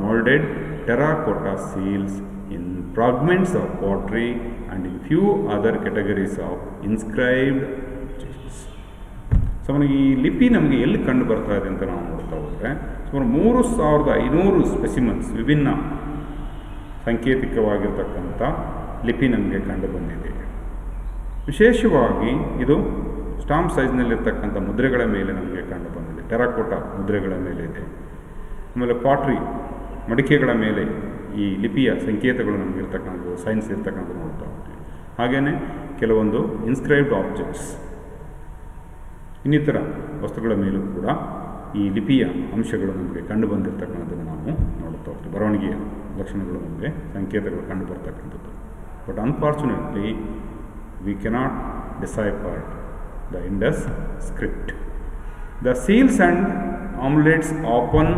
Speaker 1: molded terracotta seals, in fragments of pottery, and in few other categories of inscribed objects. So ಈ ಲಿಪಿ ನಮಗೆ ಎಲ್ಲಿ ಕಂಡು ಬರ್ತಾ ಇದೆ ಅಂತ ನಾವು ನೋಡ್ತಾ ಹೋದರೆ ಸುಮಾರು 3500 ಸ್ಪೆಸಿಮನ್ಸ್ ವಿಭಿನ್ನ ಸಾಂಕೇತಿಕವಾಗಿರ್ತಕ್ಕಂಥ ಲಿಪಿ ನಮಗೆ ಕಂಡು ಬಂದಿದೆ. ವಿಶೇಷವಾಗಿ ಇದು ಸ್ಟಾಂಪ್ ಸೈಜ್ನಲ್ಲಿರ್ತಕ್ಕಂಥ ಮುದ್ರೆಗಳ ಮೇಲೆ ನಮಗೆ ಕಂಡು ಬಂದಿದೆ. ಟೆರಾಕೋಟಾ ಮುದ್ರೆಗಳ ಮೇಲೆ ಇದೆ. ಆಮೇಲೆ ಪಾಟ್ರಿ ಮಡಿಕೆಗಳ ಮೇಲೆ ಈ ಲಿಪಿಯ ಸಂಕೇತಗಳು ನಮಗೆ ಇರ್ತಕ್ಕಂಥದ್ದು, ಸೈನ್ಸ್ ಇರ್ತಕ್ಕಂಥದ್ದು ನೋಡ್ತಾ ಹೋಗ್ತೀವಿ. ಹಾಗೆಯೇ ಕೆಲವೊಂದು ಇನ್ಸ್ಕ್ರೈಬ್ಡ್ ಆಬ್ಜೆಕ್ಟ್ಸ್, ಇನ್ನಿತರ ವಸ್ತುಗಳ ಮೇಲೂ ಕೂಡ ಈ ಲಿಪಿಯ ಅಂಶಗಳು ನಮಗೆ ಕಂಡು ಬಂದಿರತಕ್ಕಂಥದ್ದನ್ನು ನಾವು ನೋಡ್ತಾ ಹೋಗ್ತೀವಿ. ಬರವಣಿಗೆಯ ಲಕ್ಷಣಗಳು ನಮಗೆ ಸಂಕೇತಗಳು ಕಂಡು ಬರ್ತಕ್ಕಂಥದ್ದು. But unfortunately we cannot decipher the Indus script. The seals and amulets often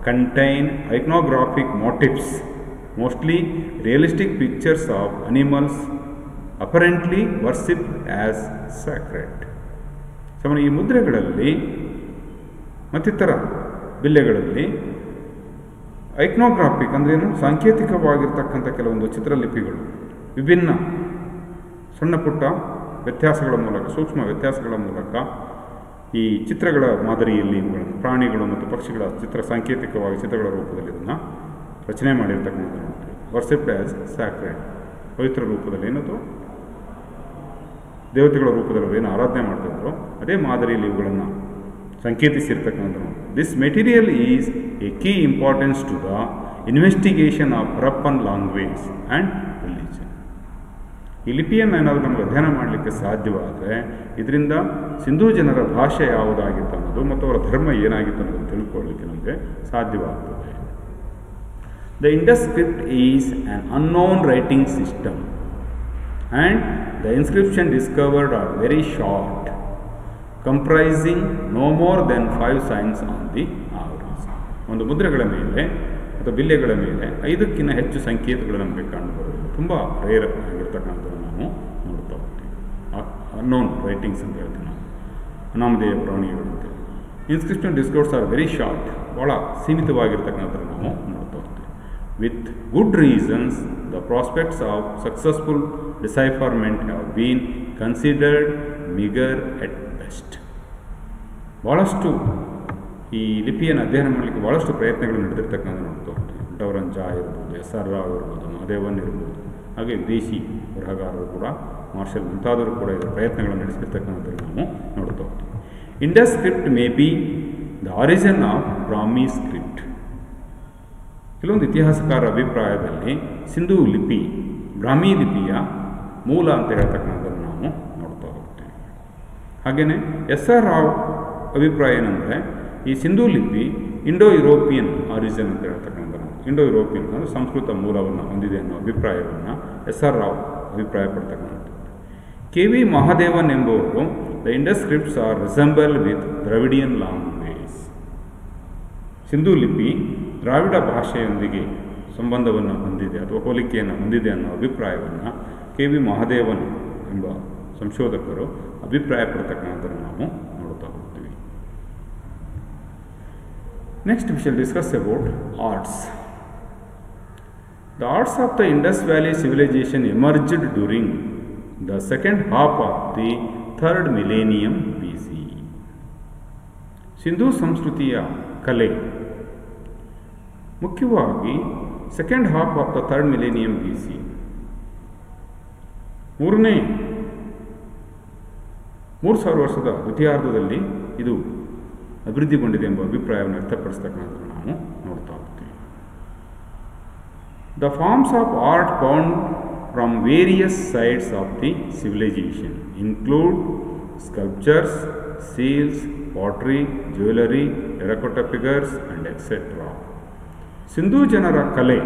Speaker 1: contain iconographic motifs, mostly realistic pictures of animals apparently worshipped as sacred. So ಈ ಮುದ್ರೆಗಳಲ್ಲಿ ಮತ್ತಿತರ ಬಿಲ್ಲೆಗಳಲ್ಲಿ ಐಕ್ನೋಗ್ರಾಫಿಕ್ ಅಂದ್ರೇನು, ಸಾಂಕೇತಿಕವಾಗಿರ್ತಕ್ಕಂಥ ಕೆಲವೊಂದು ಚಿತ್ರಲಿಪಿಗಳು ವಿಭಿನ್ನ ಸಣ್ಣ ಪುಟ್ಟ ವ್ಯತ್ಯಾಸಗಳ ಮೂಲಕ, ಸೂಕ್ಷ್ಮ ವ್ಯತ್ಯಾಸಗಳ ಮೂಲಕ ಈ ಚಿತ್ರಗಳ ಮಾದರಿಯಲ್ಲಿ ಇವುಗಳನ್ನು ಪ್ರಾಣಿಗಳು ಮತ್ತು ಪಕ್ಷಿಗಳ ಚಿತ್ರ ಸಾಂಕೇತಿಕವಾಗಿ ಚಿತ್ರಗಳ ರೂಪದಲ್ಲಿ ಇದನ್ನು ರಚನೆ ಮಾಡಿರ್ತಕ್ಕಂಥದ್ದು ನೋಡ್ತೀವಿ. ವರ್ಸಿಪ್ಡ್ ಆಸ್ ಸ್ಯಾಕ್ರೆಡ್, ಪವಿತ್ರ ರೂಪದಲ್ಲಿ ಏನದು ದೇವತೆಗಳ ರೂಪದಲ್ಲಿ ಏನು ಆರಾಧನೆ ಮಾಡ್ತಿದ್ರು ಅದೇ ಮಾದರಿಯಲ್ಲಿ ಇವುಗಳನ್ನು ಸಂಕೇತಿಸಿರ್ತಕ್ಕಂಥದ್ದು. This material is a key importance to the investigation of Harappan language and religion. ಈ ಲಿಪಿಯನ್ನು ಏನಾದರೂ ನಮಗೆ ಅಧ್ಯಯನ ಮಾಡಲಿಕ್ಕೆ ಸಾಧ್ಯವಾದರೆ ಇದರಿಂದ ಸಿಂಧೂ ಜನರ ಭಾಷೆ ಯಾವುದಾಗಿತ್ತು ಅನ್ನೋದು ಮತ್ತು ಅವರ ಧರ್ಮ ಏನಾಗಿತ್ತು ಅನ್ನೋದನ್ನು ತಿಳ್ಕೊಳ್ಳಲಿಕ್ಕೆ ನಮಗೆ ಸಾಧ್ಯವಾಗ್ತದೆ. The Indus script is an unknown writing system and the inscription discovered are very short, comprising no more than 5 signs on the average. ಒಂದು ಮುದ್ರೆಗಳ ಮೇಲೆ ಅಥವಾ ಬಿಲ್ಲೆಗಳ ಮೇಲೆ 5ಕ್ಕಿಂತ ಹೆಚ್ಚು ಸಂಕೇತಗಳು ನಮಗೆ ಕಂಡುಬರೋದು ತುಂಬ ರೇರ್ ಆಗಿರ್ತಕ್ಕಂಥದ್ದು ನಾವು ನೋಡ್ತಾ ಹೋಗ್ತೀವಿ. ಅನ್ನೋನ್ ರೈಟಿಂಗ್ಸ್ ಅಂತ ಹೇಳ್ತೀವಿ ನಾವು, ಅನಾಮಧೇಯ ಬರವಣಿಗೆಗಳು ಅಂತೇಳಿ. Inscription discourse are very short, ಭಾಳ ಸೀಮಿತವಾಗಿರ್ತಕ್ಕಂಥದ್ದು ನಾವು ನೋಡ್ತಾ ಹೋಗ್ತೀವಿ. With good reasons the prospects of successful decipherment have been considered meagre at best. ಭಾಳಷ್ಟು ಈ ಲಿಪಿಯನ್ನು ಅಧ್ಯಯನ ಮಾಡಲಿಕ್ಕೆ ಭಾಳಷ್ಟು ಪ್ರಯತ್ನಗಳು ನಡೆದಿರ್ತಕ್ಕಂಥ ನೋಡ್ತಾ ಹೋಗ್ತೀವಿ. ಡವರಂಜ ಇರ್ಬೋದು, SR ರಾವ್ ಇರ್ಬೋದು, ಮಹದೇವನ್ ಇರ್ಬೋದು, ಹಾಗೆ ವಿದೇಶಿ ಬರಹಗಾರರು ಕೂಡ, ಮಾರ್ಷಲ್ ಮುಂತಾದವರು ಕೂಡ ಇದರ ಪ್ರಯತ್ನಗಳನ್ನು ನಡೆಸಿರ್ತಕ್ಕಂಥದ್ದು ನಾವು ನೋಡ್ತಾ ಹೋಗ್ತೀವಿ. Indus script may be the origin of Brahmi script. ಕೆಲವೊಂದು ಇತಿಹಾಸಕಾರ ಅಭಿಪ್ರಾಯದಲ್ಲಿ ಸಿಂಧೂ ಲಿಪಿ ಬ್ರಾಹ್ಮಿ ಲಿಪಿಯ ಮೂಲ ಅಂತ ಹೇಳ್ತಕ್ಕಂಥದ್ದನ್ನು ನಾವು ನೋಡ್ತಾ ಹೋಗ್ತೀವಿ. ಹಾಗೆಯೇ SR ರಾವ್ ಅಭಿಪ್ರಾಯ ಏನಂದರೆ ಈ ಸಿಂಧೂ ಲಿಪಿ ಇಂಡೋ ಯುರೋಪಿಯನ್ ಆರಿಜಿನ್ ಅಂತ ಹೇಳ್ತಕ್ಕಂಥ, ಇಂಡೋ ಯುರೋಪಿಯನ್ ಅಂದರೆ ಸಂಸ್ಕೃತ ಮೂಲವನ್ನು ಹೊಂದಿದೆ ಅನ್ನೋ ಅಭಿಪ್ರಾಯವನ್ನು SR ರಾವ್ ಅಭಿಪ್ರಾಯ ಪಡ್ತಕ್ಕಂಥದ್ದು. KV ಮಹಾದೇವನ್ ಎಂಬುವರು the Indus scripts are resemble with Dravidian language. Sindhu ಲಿಪಿ ದ್ರಾವಿಡ ಭಾಷೆಯೊಂದಿಗೆ ಸಂಬಂಧವನ್ನು ಹೊಂದಿದೆ ಅಥವಾ ಹೋಲಿಕೆಯನ್ನು ಹೊಂದಿದೆ ಅನ್ನೋ ಅಭಿಪ್ರಾಯವನ್ನು KV ಮಹಾದೇವನ್ ಎಂಬ ಸಂಶೋಧಕರು ಅಭಿಪ್ರಾಯಪಡ್ತಕ್ಕಂಥದ್ದನ್ನು ನಾವು ನೋಡ್ತಾ ಹೋಗ್ತೀವಿ. Next we shall discuss about arts. The arts of the Indus Valley civilization emerged during the second half of the 3rd millennium BC. Sindhu ಸಂಸ್ಕೃತಿಯ ಕಲೆ ಮುಖ್ಯವಾಗಿ second half of the 3rd millennium BC, 3000 ವರ್ಷದ ದ್ವಿತೀಯಾರ್ಧದಲ್ಲಿ ಇದು ಅಭಿವೃದ್ಧಿಗೊಂಡಿದೆ ಎಂಬ ಅಭಿಪ್ರಾಯವನ್ನು ವ್ಯಕ್ತಪಡಿಸ್ತಕ್ಕಂಥದ್ದು ನಾವು ನೋಡ್ತಾ ಹೋಗ್ತೀವಿ. The forms of art found from various sides of the civilization include sculptures, seals, pottery, jewellery, terracotta figures and etcetera. Sindhu ಜನರ ಕಲೆ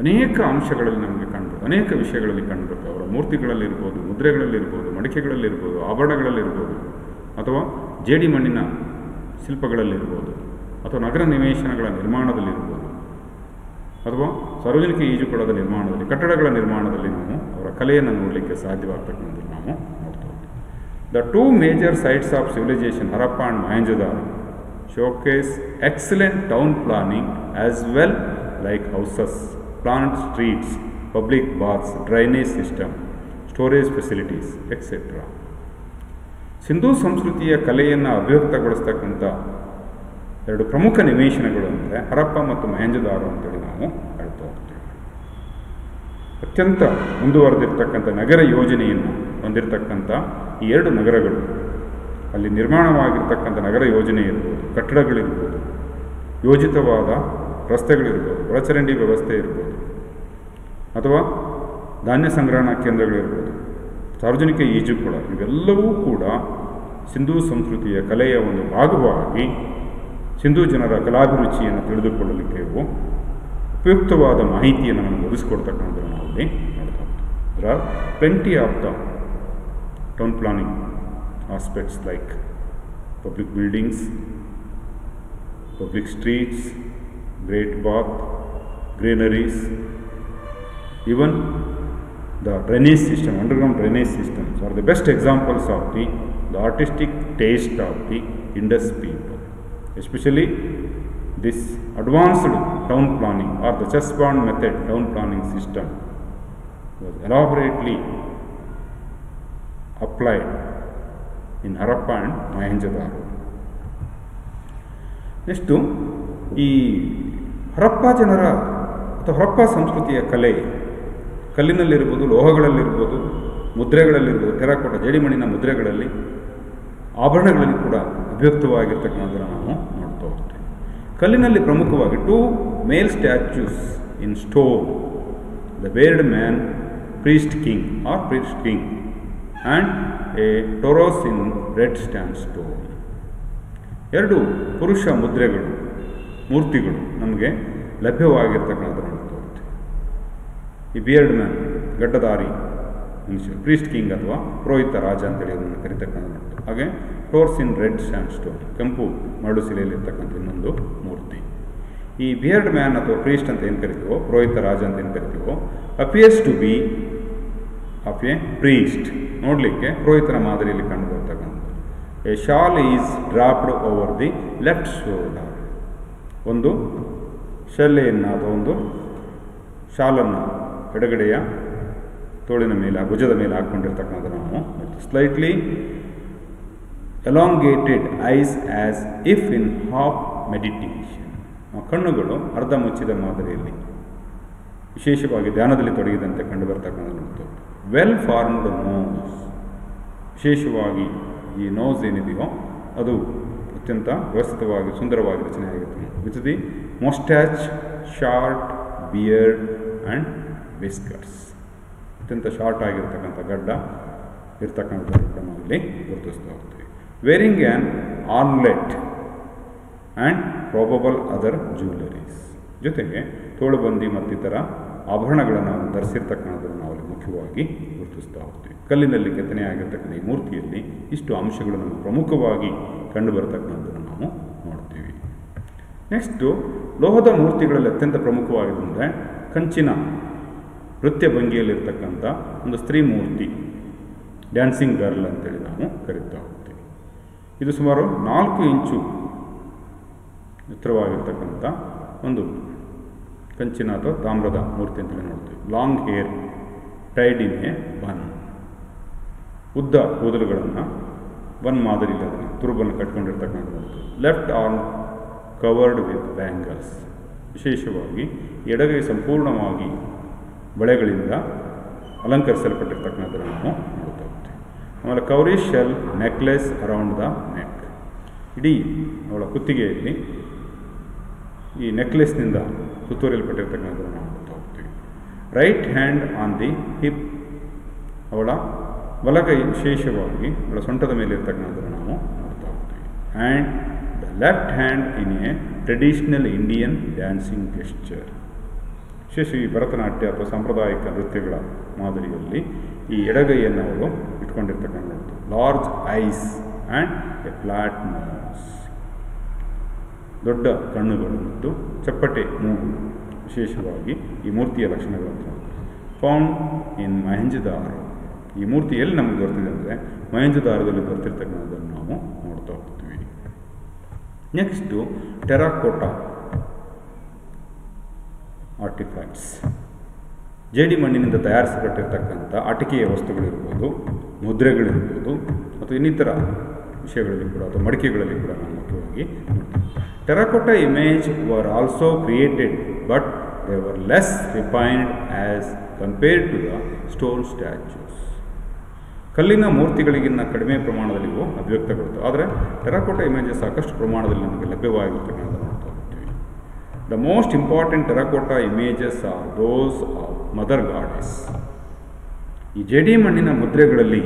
Speaker 1: ಅನೇಕ ಅಂಶಗಳಲ್ಲಿ ನಮಗೆ ಕಂಡುಬರುತ್ತೆ, ಅನೇಕ ವಿಷಯಗಳಲ್ಲಿ ಕಂಡುಬರುತ್ತೆ. ಅವರ ಮೂರ್ತಿಗಳಲ್ಲಿರ್ಬೋದು, ಮುದ್ರೆಗಳಲ್ಲಿರ್ಬೋದು, ಮಡಿಕೆಗಳಲ್ಲಿರ್ಬೋದು, ಆಭರಣಗಳಲ್ಲಿರ್ಬೋದು, ಅಥವಾ ಜೇಡಿ ಮಣ್ಣಿನ ಶಿಲ್ಪಗಳಲ್ಲಿರ್ಬೋದು, ಅಥವಾ ನಗರ ನಿವೇಶನಗಳ ನಿರ್ಮಾಣದಲ್ಲಿರ್ಬೋದು, ಅಥವಾ ಸಾರ್ವಜನಿಕ ಈಜುಕೊಳದ ನಿರ್ಮಾಣದಲ್ಲಿ, ಕಟ್ಟಡಗಳ ನಿರ್ಮಾಣದಲ್ಲಿ ನಾವು ಅವರ ಕಲೆಯನ್ನು ನೋಡಲಿಕ್ಕೆ ಸಾಧ್ಯವಾಗ್ತಕ್ಕಂಥದ್ದು ನಾವು ನೋಡ್ತಾ ಹೋಗ್ತೀವಿ. The two major sites of civilisation, Harappa and Mohenjodaro, showcase excellent town planning as well, like houses, planned streets, public baths, drainage system, storage facilities, etc. Sindhu ಸಂಸ್ಕೃತಿಯ ಕಲೆಯನ್ನು ಅಭಿವ್ಯಕ್ತಗೊಳಿಸ್ತಕ್ಕಂಥ ಎರಡು ಪ್ರಮುಖ ನಿವೇಶನಗಳು ಅಂದರೆ ಹರಪ್ಪ ಮತ್ತು ಮೊಹೆಂಜೊದಾರೋ ಅಂತೇಳಿ ನಾವು ಹೇಳ್ತಾ ಹೋಗ್ತೀವಿ. ಅತ್ಯಂತ ಮುಂದುವರೆದಿರ್ತಕ್ಕಂಥ ನಗರ ಯೋಜನೆಯನ್ನು ಹೊಂದಿರತಕ್ಕಂಥ ಈ ಎರಡು ನಗರಗಳು, ಅಲ್ಲಿ ನಿರ್ಮಾಣವಾಗಿರ್ತಕ್ಕಂಥ ನಗರ ಯೋಜನೆ ಇರ್ಬೋದು, ಕಟ್ಟಡಗಳಿರ್ಬೋದು, ಯೋಜಿತವಾದ ರಸ್ತೆಗಳಿರ್ಬೋದು, ಒಳಚರಂಡಿ ವ್ಯವಸ್ಥೆ ಇರ್ಬೋದು, ಅಥವಾ ಧಾನ್ಯ ಸಂಗ್ರಹಣಾ ಕೇಂದ್ರಗಳಿರ್ಬೋದು, ಸಾರ್ವಜನಿಕ ಈಜುಕೊಳ, ಇವೆಲ್ಲವೂ ಕೂಡ ಸಿಂಧೂ ಸಂಸ್ಕೃತಿಯ ಕಲೆಯ ಒಂದು ಭಾಗವಾಗಿ ಸಿಂಧೂ ಜನರ ಕಲಾಭಿರುಚಿಯನ್ನು ತಿಳಿದುಕೊಳ್ಳಲಿಕ್ಕೆ ಉಪಯುಕ್ತವಾದ ಮಾಹಿತಿಯನ್ನು ನಮಗೆ ಒದಗಿಸಿಕೊಡ್ತಕ್ಕಂಥದ್ದು ನಾವು ಅಲ್ಲಿ ನೋಡ್ತಾ ಹೋಗ್ತೀವಿ. There are plenty of the town planning aspects like public buildings, public streets, great bath, granaries, even the drainage system, underground drainage systems are the best examples of the artistic taste of the Indus people. Especially this advanced town planning or the chessboard method town planning system was elaborately applied in Harappa and Mohenjo-daro. Next ಈ ಹರಪ್ಪ ಜನರ ಅಥವಾ ಹರಪ್ಪ ಸಂಸ್ಕೃತಿಯ ಕಲೆ ಕಲ್ಲಿನಲ್ಲಿರ್ಬೋದು, ಲೋಹಗಳಲ್ಲಿರ್ಬೋದು, ಮುದ್ರೆಗಳಲ್ಲಿರ್ಬೋದು, ಟೆರಕೋಟ ಜೇಡಿಮಣ್ಣಿನ ಮುದ್ರೆಗಳಲ್ಲಿ, ಆಭರಣಗಳಲ್ಲಿ ಕೂಡ ಅಭಿವ್ಯಕ್ತವಾಗಿರ್ತಕ್ಕಂಥದ್ದನ್ನು ನಾವು ನೋಡ್ತಾ ಹೋಗ್ತೇವೆ. ಕಲ್ಲಿನಲ್ಲಿ ಪ್ರಮುಖವಾಗಿ 2 male statues in stone, the bearded man, priest king or priest king, and a Taurus in red sandstone. ಎರಡು ಪುರುಷ ಮುದ್ರೆಗಳು, ಮೂರ್ತಿಗಳು ನಮಗೆ ಲಭ್ಯವಾಗಿರ್ತಕ್ಕಂಥದ್ದು ನೋಡ್ತಾ ಹೋಗ್ತೀವಿ. ಈ ಬಿಯರ್ಡ್ ಮ್ಯಾನ್, ಗಡ್ಡಧಾರಿ ಮನುಷ್ಯ, ಪ್ರೀಸ್ಟ್ ಕಿಂಗ್ ಅಥವಾ ಪುರೋಹಿತ ರಾಜ ಅಂತೇಳಿ ಅದನ್ನು ಕರಿತಕ್ಕಂಥ ನೋಡ್ತೀವಿ. ಹಾಗೆ ಟೋರ್ಸ್ ಇನ್ ರೆಡ್ ಸ್ಯಾಂಡ್ಸ್ಟೋನ್, ಕೆಂಪು ಮರಳು ಶಿಲೆಯಲ್ಲಿರ್ತಕ್ಕಂಥ ಇನ್ನೊಂದು ಮೂರ್ತಿ. ಈ ಬಿಯರ್ಡ್ ಮ್ಯಾನ್ ಅಥವಾ ಪ್ರೀಸ್ಟ್ ಅಂತ ಏನು ಕರಿತೀವೋ, ಪುರೋಹಿತ ರಾಜ ಅಂತ ಏನು ಕರಿತೀವೋ, appears to be of a priest, ನೋಡಲಿಕ್ಕೆ ಪುರೋಹಿತನ ಮಾದರಿಯಲ್ಲಿ ಕಂಡು ಬರ್ತಕ್ಕಂಥದ್ದು. A shawl is draped over the left shoulder, ಒಂದು ಶಲ್ಲೆಯನ್ನು ಅಥವಾ ಒಂದು ಶಾಲನ್ನು ಎಡಗಡೆಯ ತೋಳಿನ ಮೇಲೆ, ಭುಜದ ಮೇಲೆ ಹಾಕ್ಕೊಂಡಿರ್ತಕ್ಕಂಥದ್ದು ನಾವು ನೋಡ್ತೀವಿ. Slightly elongated ice as if in half meditation, ಕಣ್ಣುಗಳು ಅರ್ಧ ಮುಚ್ಚಿದ ಮಾದರಿಯಲ್ಲಿ ವಿಶೇಷವಾಗಿ ಧ್ಯಾನದಲ್ಲಿ ತೊಡಗಿದಂತೆ ಕಂಡು ಬರ್ತಕ್ಕಂಥದ್ದು. ವೆಲ್ ಫಾರ್ಮ್ಡ್ ನೋಸ್, ವಿಶೇಷವಾಗಿ ಈ ನೋಸ್ ಏನಿದೆಯೋ ಅದು ಅತ್ಯಂತ ವ್ಯವಸ್ಥಿತವಾಗಿ ಸುಂದರವಾಗಿ ರಚನೆ ಆಗಿರ್ತದೆ. With the moustache, short beard and whiskers, ಅತ್ಯಂತ ಶಾರ್ಟ್ ಆಗಿರ್ತಕ್ಕಂಥ ಗಡ್ಡ ಇರ್ತಕ್ಕಂಥದ್ದನ್ನು ಕೂಡ ನಾವು ಇಲ್ಲಿ ಗುರುತಿಸ್ತಾ ಹೋಗ್ತೀವಿ. Wearing an armlet and probable other jewelleries, ಜೊತೆಗೆ ತೋಳುಬಂದಿ ಮತ್ತಿತರ ಆಭರಣಗಳನ್ನು ಧರಿಸಿರ್ತಕ್ಕಂಥದ್ದನ್ನು ನಾವು ಅಲ್ಲಿ ಮುಖ್ಯವಾಗಿ ಗುರುತಿಸ್ತಾ ಹೋಗ್ತೀವಿ. ಕಲ್ಲಿನಲ್ಲಿ ಕೆತ್ತನೆ ಆಗಿರ್ತಕ್ಕಂಥ ಈ ಮೂರ್ತಿಯಲ್ಲಿ ಇಷ್ಟು ಅಂಶಗಳು ನಮಗೆ ಪ್ರಮುಖವಾಗಿ ಕಂಡು ಬರತಕ್ಕಂಥದ್ದನ್ನು ನಾವು ನೋಡ್ತೀವಿ. ನೆಕ್ಸ್ಟು ಲೋಹದ ಮೂರ್ತಿಗಳಲ್ಲಿ ಅತ್ಯಂತ ಪ್ರಮುಖವಾಗಿದ್ದರೆ ಕಂಚಿನ ನೃತ್ಯ ಭಂಗಿಯಲ್ಲಿರ್ತಕ್ಕಂಥ ಒಂದು ಸ್ತ್ರೀ ಮೂರ್ತಿ, ಡ್ಯಾನ್ಸಿಂಗ್ ಗರ್ಲ್ ಅಂತೇಳಿ ನಾವು ಕರೀತಾ ಹೋಗ್ತೀವಿ. ಇದು ಸುಮಾರು 4 ಇಂಚು ಎತ್ತರವಾಗಿರ್ತಕ್ಕಂಥ ಒಂದು ಕಂಚಿನ ಅಥವಾ ತಾಮ್ರದ ಮೂರ್ತಿ ಅಂತೇಳಿ ನೋಡ್ತೀವಿ. Long hair tied in a bun, ಉದ್ದ ಕೂದಲುಗಳನ್ನು ಬನ್ ಮಾದರಿಯಲ್ಲಿ ಅದನ್ನು ತುರುಬನ್ನು ಕಟ್ಕೊಂಡಿರ್ತಕ್ಕಂಥ ನೋಡ್ತೀವಿ. Left arm covered with bangles, ವಿಶೇಷವಾಗಿ ಎಡಗೈ ಸಂಪೂರ್ಣವಾಗಿ ಬಳೆಗಳಿಂದ ಅಲಂಕರಿಸಲ್ಪಟ್ಟಿರ್ತಕ್ಕಂಥದ್ದನ್ನು ನಾವು ನೋಡ್ತಾ ಹೋಗ್ತೀವಿ. ಆಮೇಲೆ cowrie shell necklace around the neck, ಇಡೀ ಅವಳ ಕುತ್ತಿಗೆಯಲ್ಲಿ ಈ ನೆಕ್ಲೆಸ್ನಿಂದ ಸುತ್ತುವರಿಯಲ್ಪಟ್ಟಿರ್ತಕ್ಕಂಥದ್ದನ್ನು ನಾವು ನೋಡ್ತಾ ಹೋಗ್ತೀವಿ. Right hand on the hip, ಅವಳ ಬಲಗೈ ವಿಶೇಷವಾಗಿ ಅವಳ ಸೊಂಟದ ಮೇಲೆ ಇರ್ತಕ್ಕಂಥದ್ದನ್ನು ನಾವು ನೋಡ್ತಾ ಹೋಗ್ತೀವಿ. and the left hand in a traditional Indian dancing gesture. ವಿಶೇಷ ಈ ಭರತನಾಟ್ಯ ಅಥವಾ ಸಾಂಪ್ರದಾಯಿಕ ನೃತ್ಯಗಳ ಮಾದರಿಯಲ್ಲಿ ಈ ಎಡಗೈಯನ್ನು ಅವರು ಇಟ್ಕೊಂಡಿರ್ತಕ್ಕಂಥದ್ದು. Large eyes and a flat nose, ದೊಡ್ಡ ಕಣ್ಣುಗಳು ಮತ್ತು ಚಪ್ಪಟೆ ಮೂಗು ವಿಶೇಷವಾಗಿ ಈ ಮೂರ್ತಿಯ ಲಕ್ಷಣಗಳನ್ನು ಫೌಂಡ್ ಇನ್ ಮೊಹೆಂಜೊದಾರೋ. ಈ ಮೂರ್ತಿ ಎಲ್ಲಿ ನಮಗೆ ದೊರೆತಿದೆ ಅಂದರೆ ಮೊಹೆಂಜೊದಾರೋದಲ್ಲಿ ದೊರೆತಿರ್ತಕ್ಕಂಥದ್ದನ್ನು ನಾವು ನೋಡ್ತಾ ಹೋಗ್ತೀವಿ. Next terracotta artefacts. ಜೇಡಿ ಮಣ್ಣಿನಿಂದ ತಯಾರಿಸಲ್ಪಟ್ಟಿರ್ತಕ್ಕಂಥ ಆಟಿಕೆಯ ವಸ್ತುಗಳಿರ್ಬೋದು, ಮುದ್ರೆಗಳಿರ್ಬೋದು ಅಥವಾ ಇನ್ನಿತರ ವಿಷಯಗಳಲ್ಲಿ ಕೂಡ ಅಥವಾ ಮಡಿಕೆಗಳಲ್ಲಿ ಕೂಡ ನಾವು ಮುಖ್ಯವಾಗಿ ನೋಡ್ತೀವಿ. Terracotta image were also created but they were less refined as compared to the stone statues. ಕಲ್ಲಿನ ಮೂರ್ತಿಗಳಿಗಿನ್ನ ಕಡಿಮೆ ಪ್ರಮಾಣದಲ್ಲಿ ಇವು ಅಭಿವ್ಯಕ್ತಗೊಳ್ತವೆ. ಆದರೆ ಟೆರಾಕೋಟಾ ಇಮೇಜಸ್ ಸಾಕಷ್ಟು ಪ್ರಮಾಣದಲ್ಲಿ ನಮಗೆ ಲಭ್ಯವಾಗಿರ್ತಕ್ಕಂಥ ನೋಡ್ತಾ ಹೋಗ್ತೀವಿ. The most important terracotta images are those of mother goddess. ಈ ಜೇಡಿ ಮಣ್ಣಿನ ಮುದ್ರೆಗಳಲ್ಲಿ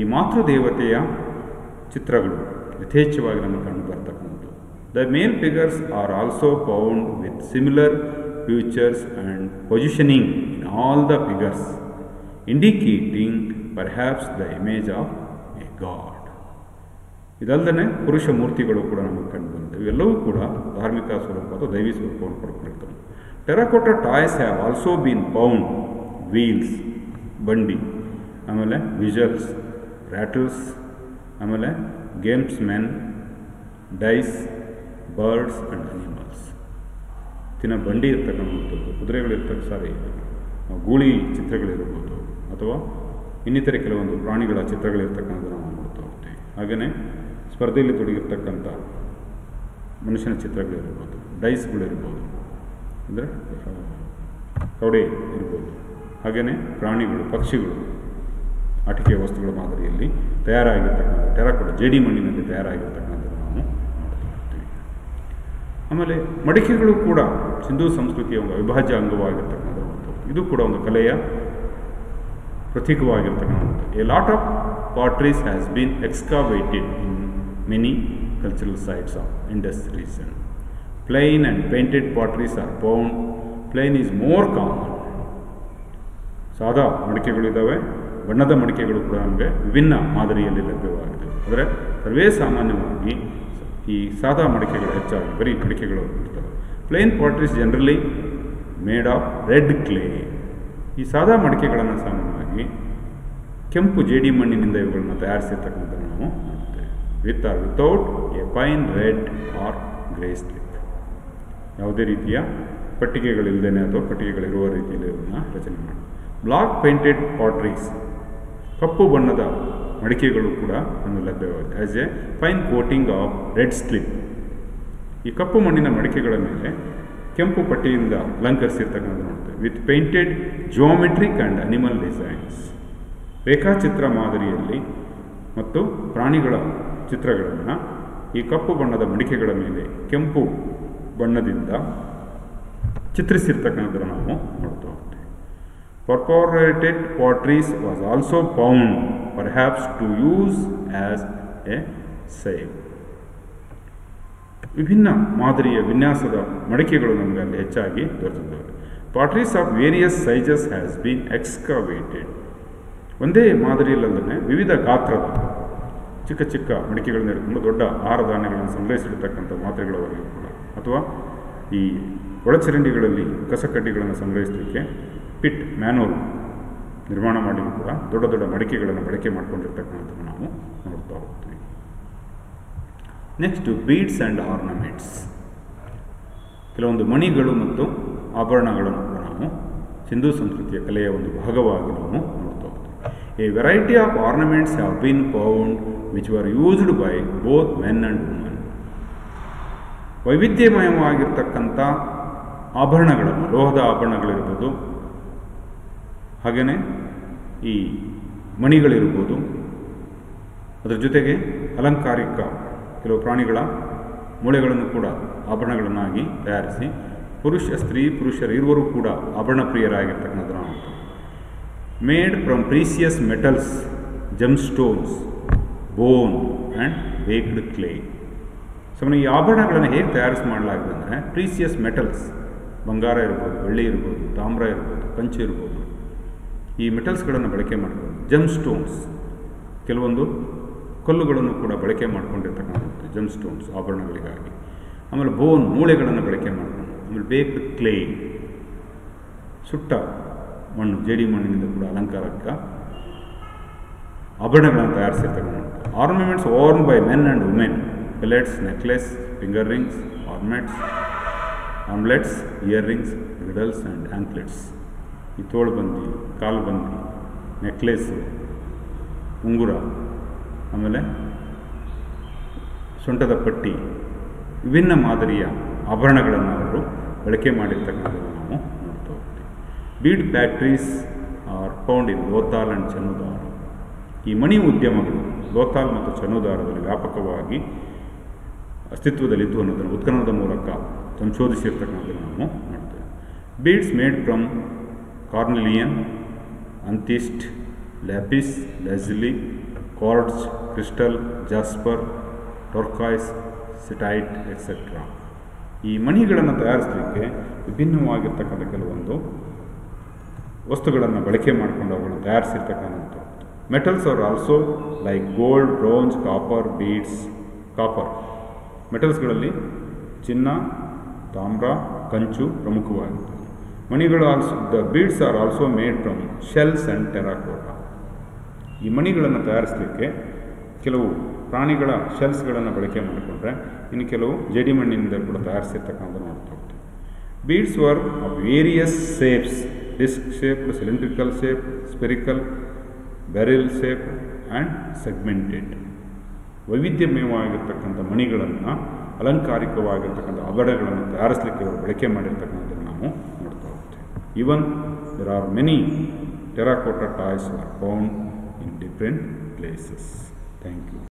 Speaker 1: ಈ ಮಾತೃದೇವತೆಯ ಚಿತ್ರಗಳು ಯಥೇಚ್ಛವಾಗಿ ನಮಗೆ ಕಂಡು ಬರ್ತಕ್ಕಂಥದ್ದು. The male figures are also found with similar features and positioning in all the figures, indicating perhaps the image of a god. ಇದಲ್ಲದೆ ಪುರುಷ ಮೂರ್ತಿಗಳು ಕೂಡ ನಮಗೆ ಕಂಡು ಬಂದಿವೆ. ಇವೆಲ್ಲವೂ ಕೂಡ ಧಾರ್ಮಿಕ ಸ್ವರೂಪ ಅಥವಾ ದೈವಿ ಸ್ವರೂಪವನ್ನು ಪಡ್ಕೊಂಡಿರ್ತವೆ. Terracotta toys have also been found. Wheels, ಬಂಡಿ, ಆಮೇಲೆ ವಿಜಲ್ಸ್, ರ್ಯಾಟಲ್ಸ್, ಆಮೇಲೆ games men, dice, birds and animals. ಬಂಡಿ ಇರ್ತಕ್ಕಂಥದ್ದು, ಗೂಳಿ ಚಿತ್ರಗಳಿರ್ಬೋದು ಅಥವಾ ಇನ್ನಿತರೆ ಕೆಲವೊಂದು ಪ್ರಾಣಿಗಳ ಚಿತ್ರಗಳಿರ್ತಕ್ಕಂಥದ್ದು ನಾವು ನೋಡ್ತಾ ಹೋಗ್ತೀವಿ. ಹಾಗೆಯೇ ಸ್ಪರ್ಧೆಯಲ್ಲಿ ತೊಡಗಿರ್ತಕ್ಕಂಥ ಮನುಷ್ಯನ ಚಿತ್ರಗಳಿರ್ಬೋದು, ಡೈಸ್ಗಳಿರ್ಬೋದು, ಅಂದರೆ ಕವಡೆ ಇರ್ಬೋದು. ಹಾಗೆಯೇ ಪ್ರಾಣಿಗಳು, ಪಕ್ಷಿಗಳು, ಆಟಿಕೆಯ ವಸ್ತುಗಳ ಮಾದರಿಯಲ್ಲಿ ತಯಾರಾಗಿರ್ತಕ್ಕಂಥ ಟೆರಾಕೋಟಾ ಜೇಡಿ ಮಣ್ಣಿನಲ್ಲಿ ತಯಾರಾಗಿರ್ತಕ್ಕಂಥದ್ದು ನಾವು ನೋಡ್ತಾ ಹೋಗ್ತೀವಿ. ಆಮೇಲೆ ಮಡಿಕೆಗಳು ಕೂಡ ಸಿಂಧೂ ಸಂಸ್ಕೃತಿಯ ಒಂದು ಅವಿಭಾಜ್ಯ ಅಂಗವಾಗಿರ್ತಕ್ಕಂಥದ್ದು ನೋಡ್ತಾ ಹೋಗ್ತೀವಿ. ಇದು ಕೂಡ ಒಂದು ಕಲೆಯ ಪ್ರತೀಕವಾಗಿರ್ತಕ್ಕಂಥದ್ದು. A lot of potteries has been excavated in many cultural sites of Indus region. Plain and painted potteries are found. Plain is more common. ಸಾದಾ ಮಡಿಕೆಗಳಿದ್ದಾವೆ, ಬಣ್ಣದ ಮಡಿಕೆಗಳು ಕೂಡ ನಮಗೆ ವಿಭಿನ್ನ ಮಾದರಿಯಲ್ಲಿ ಲಭ್ಯವಾಗಿದೆ. ಆದರೆ ಸರ್ವೇ ಸಾಮಾನ್ಯವಾಗಿ ಈ ಸಾದಾ ಮಡಿಕೆಗಳು ಹೆಚ್ಚಾಗಿ ಬರೀ ಮಡಿಕೆಗಳು ಇರ್ತವೆ. Plain potteries generally made of red clay. ಈ ಸಾದಾ ಮಡಿಕೆಗಳನ್ನು ಸಾಮಾನ್ಯವಾಗಿ ಕೆಂಪು ಜೇಡಿ ಮಣ್ಣಿನಿಂದ ಇವುಗಳನ್ನು ತಯಾರಿಸಿರ್ತಕ್ಕಂಥದ್ದು ನಾವು ನೋಡ್ತೇವೆ. With or without a fine red or grey strip. ಯಾವುದೇ ರೀತಿಯ ಪಟ್ಟಿಗೆಗಳಿಲ್ಲದೇ ಅಥವಾ ಪಟ್ಟಿಗೆಗಳಿರುವ ರೀತಿಯಲ್ಲಿ ಇವುಗಳನ್ನು ರಚನೆ ಮಾಡಿ. ಬ್ಲಾಕ್ ಪೇಂಟೆಡ್ ಪಾಟ್ರೀಸ್, ಕಪ್ಪು ಬಣ್ಣದ ಮಡಿಕೆಗಳು ಕೂಡ ನಮಗೆ ಲಭ್ಯವಾಗಿದೆ. As a fine coating of red slip. ಈ ಕಪ್ಪು ಮಣ್ಣಿನ ಮಡಿಕೆಗಳ ಮೇಲೆ ಕೆಂಪು ಪಟ್ಟಿಯಿಂದ ಅಲಂಕರಿಸಿರ್ತಕ್ಕಂಥ ನೋಡ್ತೇವೆ. With painted geometric and animal designs. ರೇಖಾಚಿತ್ರ ಮಾದರಿಯಲ್ಲಿ ಮತ್ತು ಪ್ರಾಣಿಗಳ ಚಿತ್ರಗಳನ್ನು ಈ ಕಪ್ಪು ಬಣ್ಣದ ಮಡಿಕೆಗಳ ಮೇಲೆ ಕೆಂಪು ಬಣ್ಣದಿಂದ ಚಿತ್ರಿಸಿರ್ತಕ್ಕಂಥದ್ದನ್ನು ನಾವು ನೋಡ್ತಾ ಹೋಗ್ತೇವೆ. Perforated potteries was also found, perhaps to use as a save. ವಿಭಿನ್ನ ಮಾದರಿಯ ವಿನ್ಯಾಸದ ಮಡಿಕೆಗಳು ನಮಗೆ ಅಲ್ಲಿ ಹೆಚ್ಚಾಗಿ ದೊರೆತಿದ್ದಾವೆ. Potteries of various sizes has been excavated. ಒಂದೇ ಮಾದರಿಯಲ್ಲದೇ ವಿವಿಧ ಗಾತ್ರದ ಚಿಕ್ಕ ಚಿಕ್ಕ ಮಡಿಕೆಗಳನ್ನು ಹಿಡ್ಕೊಂಡು ದೊಡ್ಡ ಆಹಾರ ಧಾನ್ಯಗಳನ್ನು ಸಂಗ್ರಹಿಸಿರ್ತಕ್ಕಂಥ ಮಾತ್ರೆಗಳವರೆಗೂ ಕೂಡ, ಅಥವಾ ಈ ಒಳಚರಂಡಿಗಳಲ್ಲಿ ಕಸಕಡ್ಡಿಗಳನ್ನು ಸಂಗ್ರಹಿಸಲಿಕ್ಕೆ ಪಿಟ್ ಮ್ಯಾನುವಲ್ ನಿರ್ಮಾಣ ಮಾಡಿ ಕೂಡ ದೊಡ್ಡ ದೊಡ್ಡ ಮಡಿಕೆಗಳನ್ನು ಬಳಕೆ ಮಾಡಿಕೊಂಡಿರ್ತಕ್ಕಂಥದ್ದು ನಾವು ನೋಡ್ತಾ ಹೋಗ್ತೀವಿ. Next beads and ornaments. ಕೆಲವೊಂದು ಮಣಿಗಳು ಮತ್ತು ಆಭರಣಗಳನ್ನು ಕೂಡ ನಾವು ಸಿಂಧೂ ಸಂಸ್ಕೃತಿಯ ಕಲೆಯ ಒಂದು ಭಾಗವಾಗಿ ನಾವು ನೋಡ್ತಾ ಹೋಗ್ತೀವಿ. A variety of ornaments have been found which were used by both men and woman. ವೈವಿಧ್ಯಮಯವಾಗಿರ್ತಕ್ಕಂಥ ಆಭರಣಗಳನ್ನು, ಲೋಹದ ಆಭರಣಗಳಿರ್ಬೋದು, ಹಾಗೆಯೇ ಈ ಮಣಿಗಳಿರ್ಬೋದು, ಅದರ ಜೊತೆಗೆ ಅಲಂಕಾರಿಕ ಕೆಲವು ಪ್ರಾಣಿಗಳ ಮೂಳೆಗಳನ್ನು ಕೂಡ ಆಭರಣಗಳನ್ನಾಗಿ ತಯಾರಿಸಿ ಸ್ತ್ರೀ ಪುರುಷರು ಇರುವರು ಕೂಡ ಆಭರಣ ಪ್ರಿಯರಾಗಿರ್ತಕ್ಕಂಥದ್ದು ನಾವು ನೋಡ್ತೀವಿ. Made from precious metals, gym stones, bone and baked clay. So ಈ ಆಭರಣಗಳನ್ನು ಹೇಗೆ ತಯಾರಿಸಿ ಮಾಡಲಾಗಿದೆ ಅಂದರೆ ಪ್ರೀಸಿಯಸ್ ಮೆಟಲ್ಸ್, ಬಂಗಾರ ಇರ್ಬೋದು, ಬೆಳ್ಳಿ ಇರ್ಬೋದು, ತಾಮ್ರ ಇರ್ಬೋದು, ಕಂಚು ಇರ್ಬೋದು, ಈ ಮೆಟಲ್ಸ್ಗಳನ್ನು ಬಳಕೆ ಮಾಡ್ಬೋದು. ಜಮ್ ಸ್ಟೋನ್ಸ್, ಕೆಲವೊಂದು ಕಲ್ಲುಗಳನ್ನು ಕೂಡ ಬಳಕೆ ಮಾಡ್ಕೊಂಡಿರ್ತಕ್ಕಂಥದ್ದು ಜಮ್ ಸ್ಟೋನ್ಸ್ ಆಭರಣಗಳಿಗಾಗಿ. ಆಮೇಲೆ ಬೋನ್, ಮೂಳೆಗಳನ್ನು ಬಳಕೆ ಮಾಡ್ಕೊಂಡು. ಆಮೇಲೆ ಬೇಕ್ಡ್ ಕ್ಲೇ, ಸುಟ್ಟ ಮಣ್ಣು, ಜೇಡಿ ಮಣ್ಣಿನಿಂದ ಕೂಡ ಅಲಂಕಾರಕ್ಕೆ ಆಭರಣಗಳನ್ನು ತಯಾರಿಸಿರ್ತಕ್ಕಂಥ. Ornaments worn by men and women, pellets, necklace, finger rings, armlets, earrings, girdles and anklets. ಈ ತೋಳ್ಬಂದಿ, ಕಾಲ್ಬಂದಿ, ನೆಕ್ಲೆಸ್ಸು, ಉಂಗುರ, ಆಮೇಲೆ ಸೊಂಟದ ಪಟ್ಟಿ, ವಿಭಿನ್ನ ಮಾದರಿಯ ಆಭರಣಗಳನ್ನು ಅವರು ಬಳಕೆ ಮಾಡಿರ್ತಕ್ಕಂಥದ್ದು ನಾವು ನೋಡ್ತಾ ಹೋಗ್ತೀವಿ. Bead factories are found in Lothal and Chanhudaro. ಈ ಮಣಿ ಉದ್ಯಮಗಳು ಲೋಥಾಲ್ ಮತ್ತು ಚನುದಾರದಲ್ಲಿ ವ್ಯಾಪಕವಾಗಿ ಅಸ್ತಿತ್ವದಲ್ಲಿದ್ದು ಅನ್ನೋದನ್ನು ಉತ್ಖನನದ ಮೂಲಕ ಸಂಶೋಧಿಸಿರ್ತಕ್ಕಂಥದ್ದನ್ನು ನಾವು ನೋಡ್ತೇವೆ. Beads made from carnelian, amethyst, lapis lazuli, quartz, crystal, jasper, turquoise, steatite etcetera. ಈ ಮಣಿಗಳನ್ನು ತಯಾರಿಸಲಿಕ್ಕೆ ವಿಭಿನ್ನವಾಗಿರ್ತಕ್ಕಂಥ ಕೆಲವೊಂದು ವಸ್ತುಗಳನ್ನು ಬಳಕೆ ಮಾಡಿಕೊಂಡು ಅವುಗಳನ್ನು ತಯಾರಿಸಿರ್ತಕ್ಕಂಥದ್ದು. Metals are also like gold, bronze, copper, beads. Copper ಮೆಟಲ್ಸ್ಗಳಲ್ಲಿ ಚಿನ್ನ, ತಾಮ್ರ, ಕಂಚು ಪ್ರಮುಖವಾಗಿದೆ. ಮಣಿಗಳು the beads are also made from shells and terracotta. ಈ ಮಣಿಗಳನ್ನು ತಯಾರಿಸಲಿಕ್ಕೆ ಕೆಲವು ಪ್ರಾಣಿಗಳ ಶೆಲ್ಸ್ಗಳನ್ನು ಬಳಕೆ ಮಾಡಿಕೊಂಡ್ರೆ, ಇನ್ನು ಕೆಲವು ಜೇಡಿಮಣ್ಣಿನಿಂದ ಕೂಡ ತಯಾರಿಸಿರ್ತಕ್ಕಂಥ ನೋಡ್ತಾ ಹೋಗ್ತೀವಿ. Beads were of various shapes, disc shape, cylindrical shape, spherical, barrel shape and segmented. ವೈವಿಧ್ಯಮಯವಾಗಿರ್ತಕ್ಕಂಥ ಮಣಿಗಳನ್ನು, ಅಲಂಕಾರಿಕವಾಗಿರ್ತಕ್ಕಂಥ ಆಭರಣಗಳನ್ನು ತಯಾರಿಸಲಿಕ್ಕೆ ಅವರು ಬಳಕೆ ಮಾಡಿರ್ತಕ್ಕಂಥದ್ದನ್ನು ನಾವು ನೋಡ್ತಾ ಹೋಗ್ತೇವೆ. Even there are many terracotta toys are found in different places. Thank you.